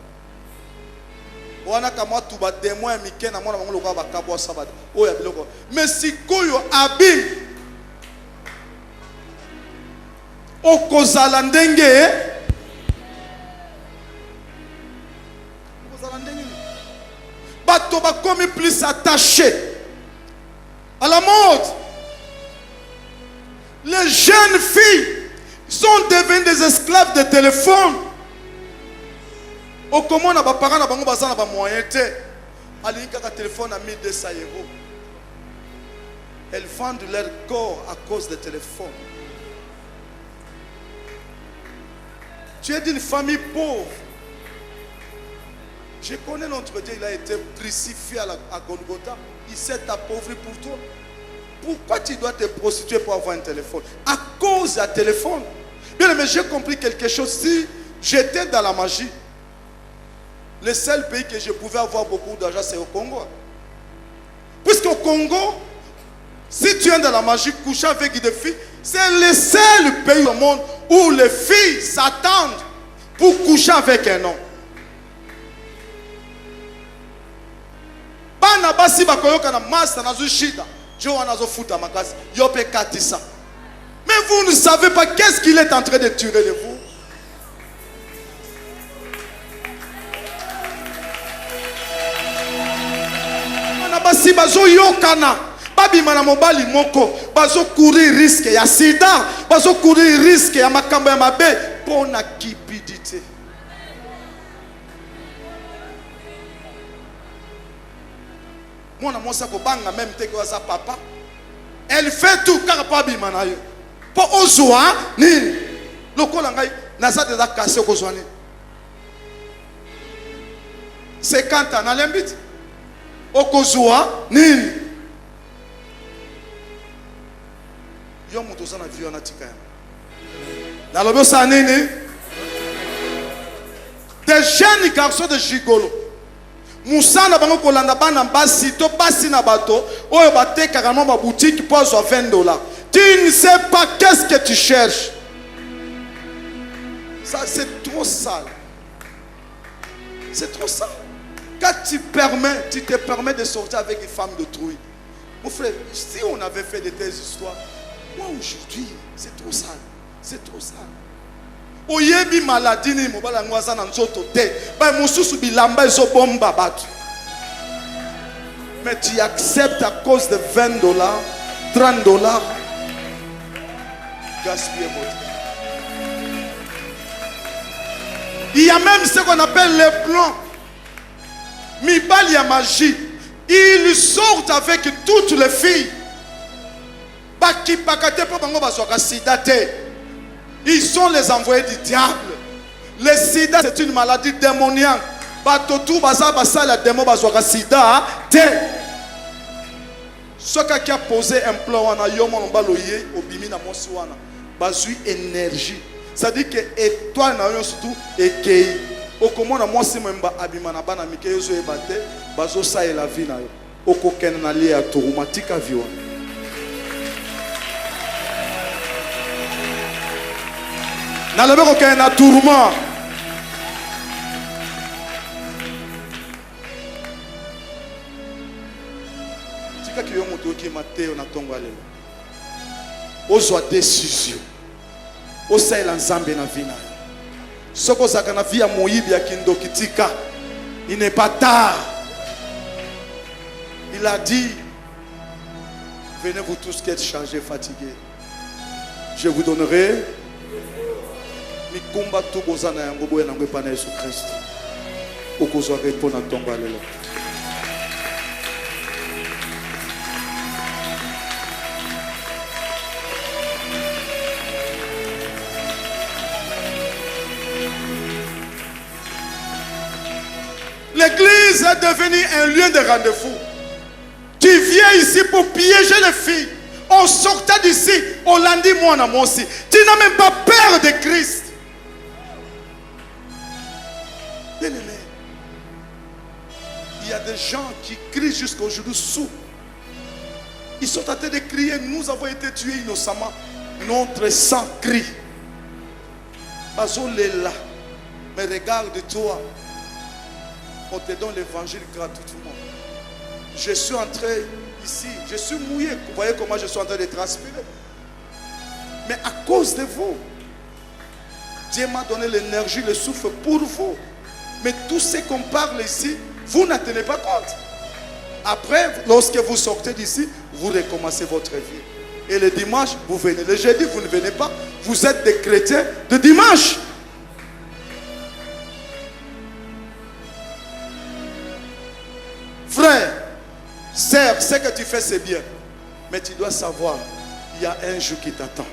Wana kama tu ba démon mike na mona bango lokwa bakabwa sabat. Oya biloko. Mais sikoyo abim. Okozala ndenge. Bato ba comme plus attaché à la mode. Les jeunes filles sont devenues des esclaves de téléphone. Au comment na ba parents na bango baza na ba moyen te. Ali kaka téléphone à 1200 euros. Elles vendent leur corps à cause des téléphones. Tu es d'une famille pauvre. Je connais notre Dieu, il a été crucifié à Golgotha. Il s'est appauvri pour toi. Pourquoi tu dois te prostituer pour avoir un téléphone? À cause d'un téléphone. Bien, mais j'ai compris quelque chose. Si j'étais dans la magie, le seul pays que je pouvais avoir beaucoup d'argent, c'est au Congo. Puisqu'au Congo, si tu es dans la magie, coucher avec des filles, c'est le seul pays au monde où les filles s'attendent pour coucher avec un homme. Mais vous ne savez pas qu'est-ce qu'il est en train de tuer de vous. Si bazo yokana babimana mobali moko bazo courir risque ya sida, bazo courir risque ya makambo ya mabe pona cupidité. Mwana mosa ko banga même te ko sa papa, elle fait tout car pas bimana yo po ozwa nini lokola ngai naza de la casse ko zwane 50 ans na lembiti okozwa nini yo muto sana vio na tika na lobo sa nini des jeunes garçons de gigolo musana bango kolanda bana basi to basi na bato oyo bateka kama ma boutique pour soit $20. Tu ne sais pas qu'est-ce que tu cherches. Ça c'est trop sale. C'est trop sale. Quand tu te permets de sortir avec une femme d'autrui. Mon frère, si on avait fait de telles histoires, moi aujourd'hui, c'est trop sale. C'est trop sale. Oyebi maladie ni mobala ngwaza na nzoto te. Ba mususu bilamba ezo bomba batu. Mais tu acceptes à cause de $20, $30. Gaspiller votre vie. Il y a même ce qu'on appelle les plans. Mibali ya magie, ils sortent avec toutes les filles. Baki pakate po bango bazwaka sida te. Ils sont les envoyés du diable. Le sida c'est une maladie démoniaque. Batotu baza basa la démon bazwaka sida te. Soka qui a posé un plan wana yomo mbaloye obimi na mosi wana bazui énergie. Ça dit que étoile na yo surtout ekei. Okomona mwasi mwemba abima na bana mike yezo ebate bazo sa la vie na yo okokena na lia ya traumatique avion. Na lebe kokena na tourment. Tika ki yo moto ki mateo na tongo alelo ozwa décision osaela nzambe na vie na yo. Soko zaka na vie ya moyibi ya kindokitika, il n'est pas tard. Il a dit, venez vous tous qui êtes chargés, fatigués, je vous donnerai mikumba tu bozana yango boye na ngwepa na Yesu Christ okozwa répondre na tongo alelo. L'église est devenue un lieu de rendez-vous. Tu viens ici pour piéger les filles. On sortait d'ici, on l'a dit moi aussi. Tu n'as même pas peur de Christ. Bien aimé, il y a des gens qui crient jusqu'à aujourd'hui sous. Ils sont en train de crier, nous avons été tués innocemment. Notre sang crie. Bazol est là. Mais regarde-toi. On te donne l'évangile gratuitement. Je suis entré ici, je suis mouillé. Vous voyez comment je suis en train de transpirer. Mais à cause de vous, Dieu m'a donné l'énergie, le souffle pour vous. Mais tout ce qu'on parle ici, vous n'en tenez pas compte. Après, lorsque vous sortez d'ici, vous recommencez votre vie. Et le dimanche, vous venez. Le jeudi, vous ne venez pas. Vous êtes des chrétiens de dimanche. Sœur, ce que tu fais c'est bien. Mais tu dois savoir, il y a un jour qui t'attend.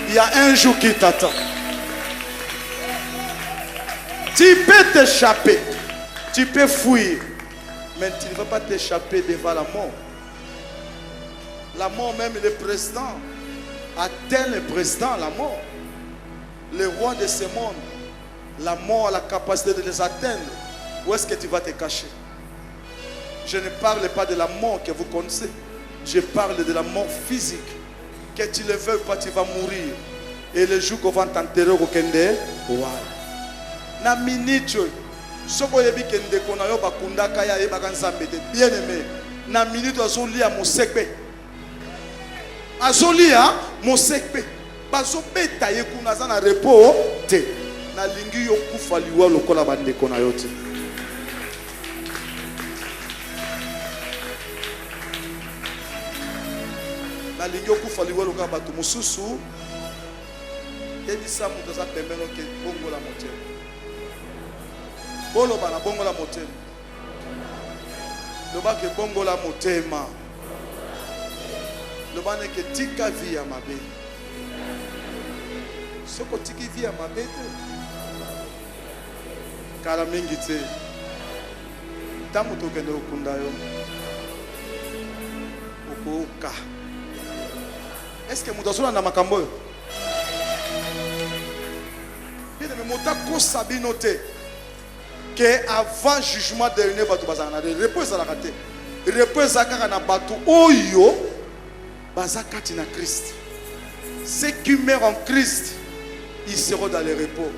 Il y a un jour qui t'attend. Tu peux t'échapper. Tu peux fuir. Mais tu ne vas pas t'échapper devant la mort. La mort, même le président, atteint le président, la mort. Le roi de ce monde, la mort a la capacité de les atteindre. Où est-ce que tu vas te cacher? Je ne parle pas de la mort que vous connaissez. Je parle de la mort physique. Que tu le veuilles pas, tu vas mourir. Et le jour qu'on va t'enterrer au Kende, na minute, soko yebi kende kona yo bakundaka ya yebaka nzambe te. Bien aimé, na minute azolia mosekpe. Azolia mosekpe. Bazo beta yekuna za na repos te. Na lingi yo kufa liwa lokola bande kona yo te. Na lingi yo kufa liwa lokola batu mususu. Ebisa muto za pembeno ke bongo la motema. Bolo bana bongo la motema. Loba ke bongo la motema. Loba ne ke tika via mabe. Soko tiki via mabe te. Kala mingi te. Tamu to kende okunda yo. Okoka. Est-ce que muto sona na makambo yo? Que avant jugement dernier bato bazana repose à la raté repose à na bato oyo bazakati na Christ. Ceux qui meurent en Christ, ils seront dans le repos.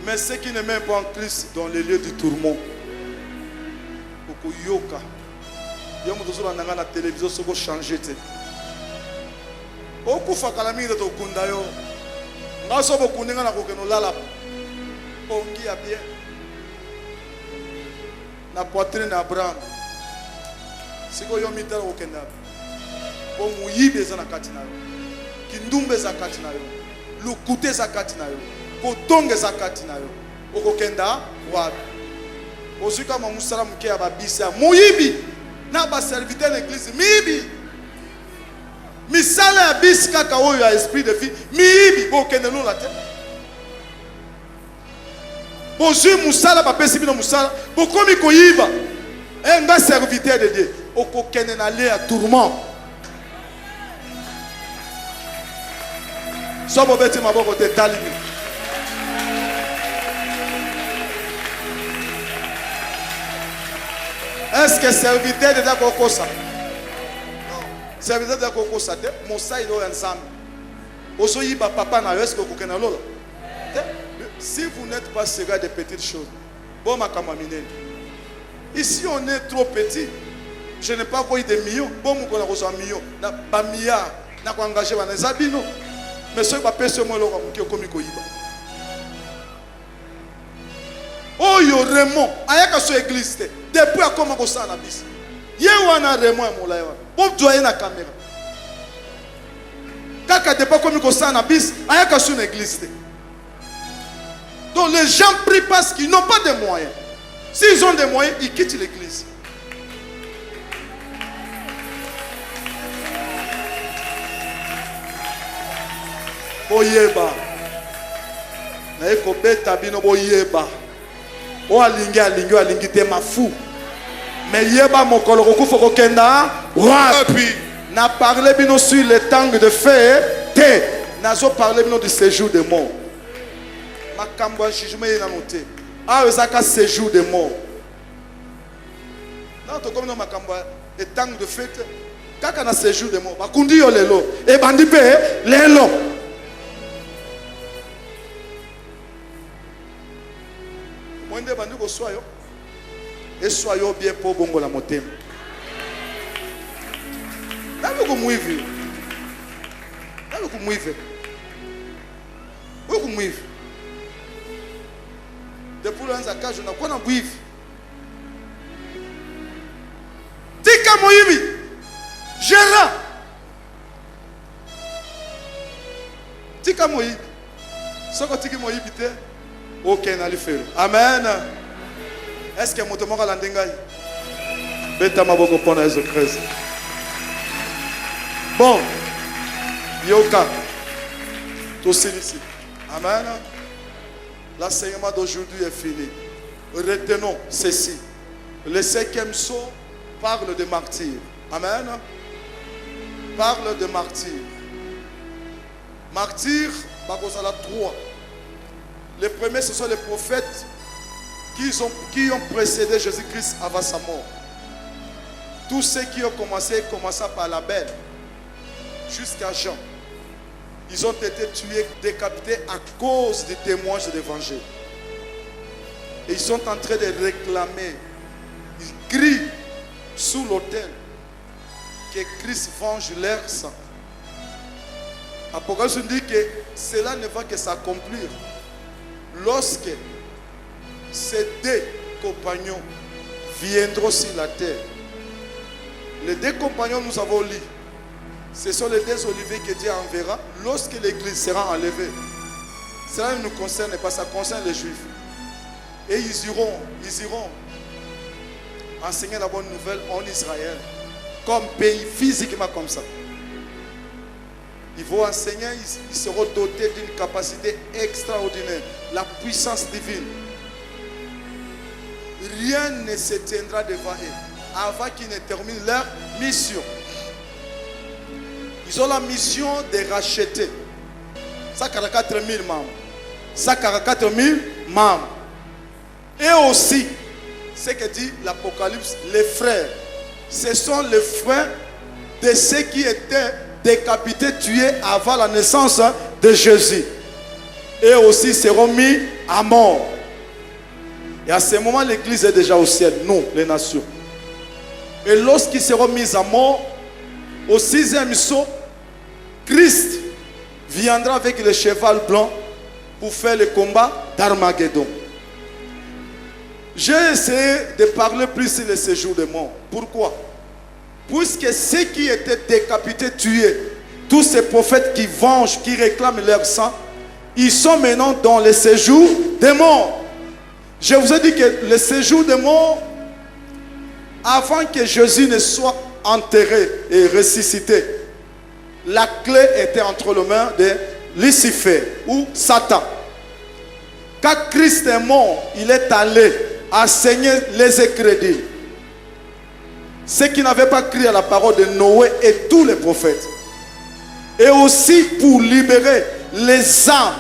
Mais ceux qui ne meurent pas en Christ, dans les lieux du tourment. Oko yoka yo moto so na na télévision soko changer te oko fakala mingi to kunda yo ngaso bokuninga na kokeno lala pongi ya bien na poitrine d'Abraham. Siko yo mitala kokenda po muyibe za na kati na yo kindumbe za kati na yo lukute za kati na yo kotonge za kati na yo okokenda wapi osika mamusala mke ya babisa muyibi na ba serviteur l'église miyibi misala ya bisi kaka oyo ya esprit de vie miyibi bokende lola te bozui musala bapesi bino musala bokomi koyiba nga serviteur de Dieu okokende na le ya tourment so bobeti maboko te talimi est-ce que serviteur de Dieu kokosa serviteur de Dieu kokosa te mosa ilo ya nzambe oso yiba papa na yo est-ce que okokende na lola te. Si vous n'êtes pas sévère des petites choses, bon ma kamamine. Ici on est trop petit. Je n'ai pas quoi des millions. Bon mon qu'on a reçu un million. Na pas milliard. Na quoi engagé dans les abino. Mais ceux qui pas payé moi leur qui comme koyiba. Oh yo Raymond. Ayaka so église. Depuis à comment ça na bis. Ye wana Raymond mon là. Bon doyen na caméra. Kaka depuis comme ça na bis. Ayaka so une église. Donc les gens prient parce qu'ils n'ont pas de moyens. S'ils ont des moyens, ils quittent l'église. Boyeba. Na eko beta bino boyeba. O alingi te mafu. Mais yeba mokolo kokufa kokenda wapi. Na parler bino sur le temps de feu te. Nazo parler bino du séjour de mort. Makambo ya jugement na noté. Ah ezaka séjour de mort. Non to comme no makambo et temps de fête. Kaka na séjour de mort. Bakundi yo lelo. E bandi pe lelo. Mwende bandi ko soyo. Et soyo bien pour bongo la motema. Nalo ko muivi. Nalo ko muivi. Wo ko muivi. Depuis l'an zaka je n'ai pas na buivi. Tika moyibi. Gérant. Tika moyibi. Soko tiki moyibi te. Aucun ali faire. Amen. Est-ce que moto moko alandi ngai? Beta maboko pona Yesu Christ. Bon, yoka, tout ici. Amen. L'enseignement d'aujourd'hui est fini. Retenons ceci. Le 5e saut parle de martyrs. Amen. Parle de martyrs. Martyrs, il y a 3. Les premiers, ce sont les prophètes qui ont précédé Jésus-Christ avant sa mort. Tous ceux qui ont commencé par Abel jusqu'à Jean. Ils ont été tués, décapités à cause du témoignage de l'évangile. Et ils sont en train de réclamer. Ils crient sous l'autel que Christ venge leur sang. Apocalypse dit que cela ne va que s'accomplir lorsque ces 2 compagnons viendront sur la terre. Les 2 compagnons, nous avons lu, ce sont les 2 oliviers que Dieu enverra lorsque l'église sera enlevée. Cela ne nous concerne pas, ça concerne les Juifs. Et ils iront enseigner la bonne nouvelle en Israël, comme pays, physiquement comme ça. Ils vont enseigner, ils seront dotés d'une capacité extraordinaire, la puissance divine. Rien ne se tiendra devant eux avant qu'ils ne terminent leur mission. Ils ont la mission de racheter 144 000 membres. 144 000 membres. Et aussi, ce que dit l'Apocalypse, les frères. Ce sont les frères de ceux qui étaient décapités, tués avant la naissance de Jésus. Et aussi seront mis à mort. Et à ce moment, l'église est déjà au ciel, nous, les nations. Et lorsqu'ils seront mis à mort, au 6e saut, Christ viendra avec le cheval blanc pour faire le combat d'Armageddon. J'ai essayé de parler plus sur le séjour des morts. Pourquoi? Puisque ceux qui étaient décapités, tués, tous ces prophètes qui vengent, qui réclament leur sang, ils sont maintenant dans le séjour des morts. Je vous ai dit que le séjour des morts, avant que Jésus ne soit enterré et ressuscité, la clé était entre les mains de Lucifer ou Satan. Quand Christ est mort, il est allé enseigner les écrédits. Ceux qui n'avaient pas crié à la parole de Noé et tous les prophètes. Et aussi pour libérer les âmes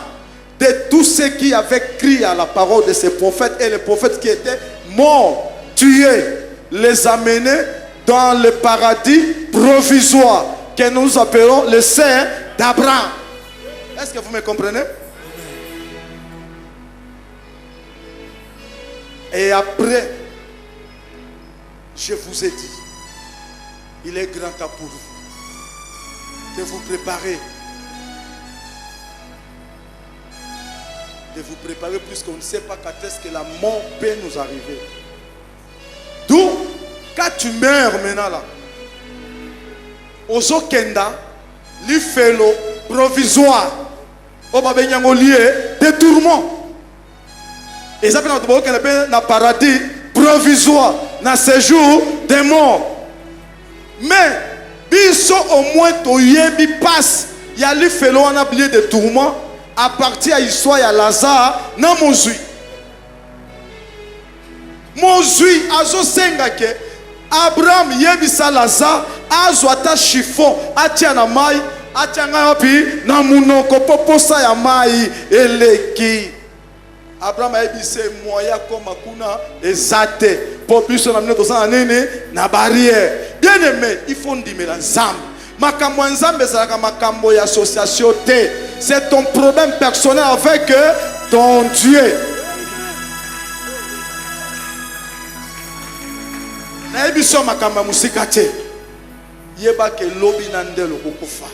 de tous ceux qui avaient crié à la parole de ces prophètes et les prophètes qui étaient morts, tués, les amener dans le paradis provisoire que nous appelons le sein d'Abraham. Est-ce que vous me comprenez? Et après, je vous ai dit, il est grand temps pour vous de vous préparer. De vous préparer puisqu'on ne sait pas quand est-ce que la mort peut nous arriver. D'où, quand tu meurs maintenant là, aux Kenda, l'ifelo provisoire, au babenyango lié de tourments. Et ça fait un paradis provisoire, dans séjour des morts. Mais, biso au moins toyebi passe, il y a l'ifelo en oublié de tourments, à partir de l'histoire de Lazare, dans Mozui. Mozui, azo sengake, Abraham yebisa Lazare, azo ata chiffon, atia na mai, atia ngapi, na munoko poposa ya mai, eleki. Abraham a yebisa moya comme kuna, ezate, popiso na mneto sana nene, na barrière. Bien aimé, il faut ndimer la nzambe. Makambo nzambe ezalaka makambo ya association te. C'est ton problème personnel avec ton Dieu. Na ebiso makambo musika te. Yeba ke lobi na ndelo kokufa.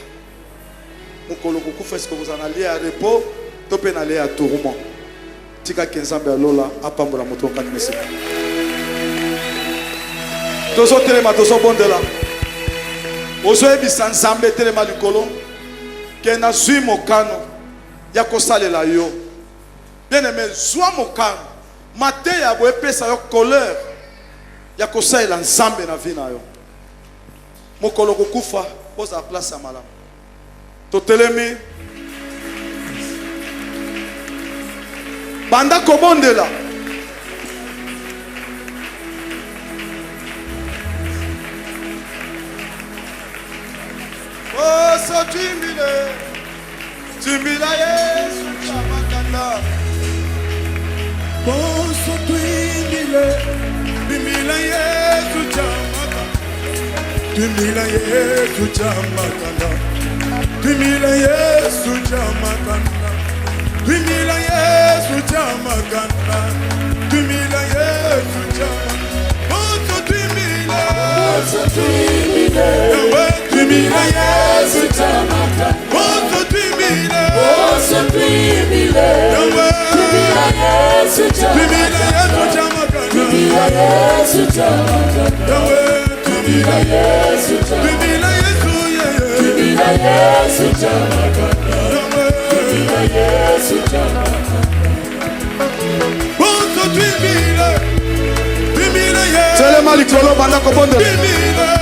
Mukolo kokufa est-ce que vous en allez à repos, topé na aller à tourment. Tika kenzambe alola apambola moto kati musika. Tozo telema tozo bondela. Ozo ebisa nzambe telema likolo. Que na zui mokano ya kosalela yo. Bien aimé, zwa mokano mateya boepesa yo colère ya kosalela nzambe na vie na yo mokolo kokufa poza place ya malamu totelemi banda kobondela so tumbila Yesu chamakanda Boso tuimbile, tuimbila Yesu chamaka, tuimbila Yesu chamakanda, tuimbila Yesu chamakanda, tuimbila Yesu chamakanda, tuimbila Yesu chamakanda. Boso tuimbile, tuimbila Yesu chamakanda, boso tuimbile, Yesu Telema likolo banda kobondela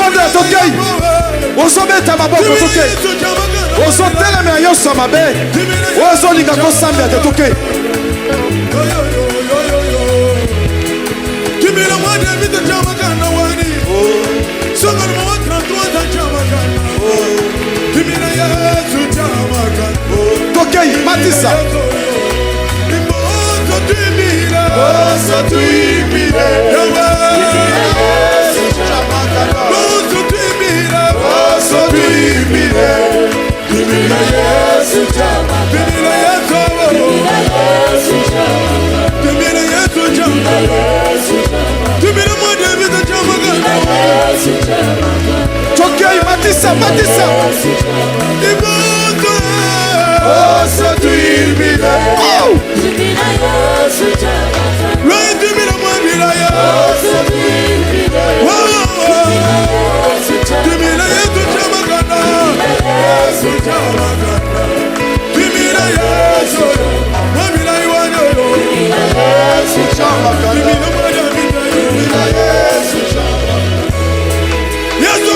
bondela tokei ozobeta maboko tokei ozotelemela nyonso mabe ozolinga kosambela te tokei tokei matisa tokei matisa matisa Yes,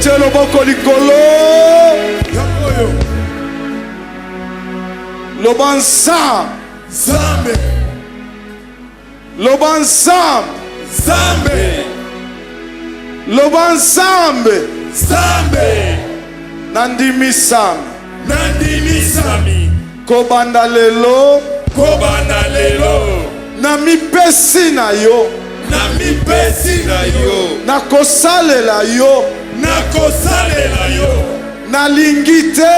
otie loboko likolo Yakoyo. loba nzambe Zambe. loba nzambe Zambe. loba nzambe Zambe. nandimisami Nandimisami. kobanda lelo Kobanda lelo. namipesi na yo Na mipesi na yo. nakosalela yo Nakosalela yo. nalingi te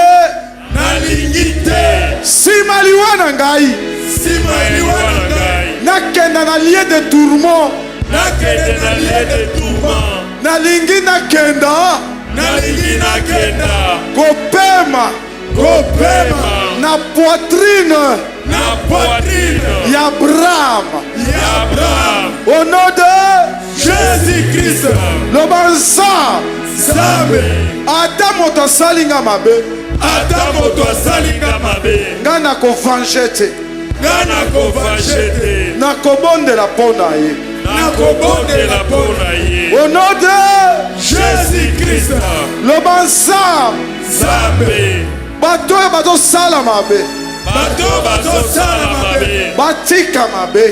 Nalingi te. nsima liwa na ngai Sima eliwa na ngai. nakenda na lie de tourment Nakende na lie de tourment. nalingi nakenda Nalingi nakenda. kopema Kopema. na poitrine Na poitrine. ya Abraham Ya Abraham. au nom de Jésus-Christ. loba nzambe Zambe. ata moto asali nga mabe Ata moto asalinga mabe. nga nakovange te Nga nakovaje te. nakobondela mpo na ye Nakobondela mpo na ye. au nom de Jésus-Christ. loba nzambe Zambe. bato oyo bazosala mabe Bato bazosala mabe. batika mabe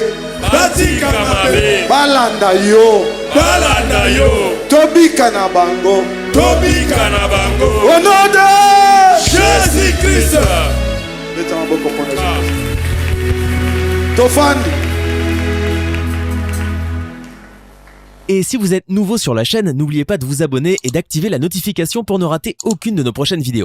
Batika mabe. balanda yo Balanda yo. tobika na bango Tobika na bango. au nom de Jésus-Christ. beta maboko mpona tofandi. Et si vous êtes nouveau sur la chaîne, n'oubliez pas de vous abonner et d'activer la notification pour ne rater aucune de nos prochaines vidéos.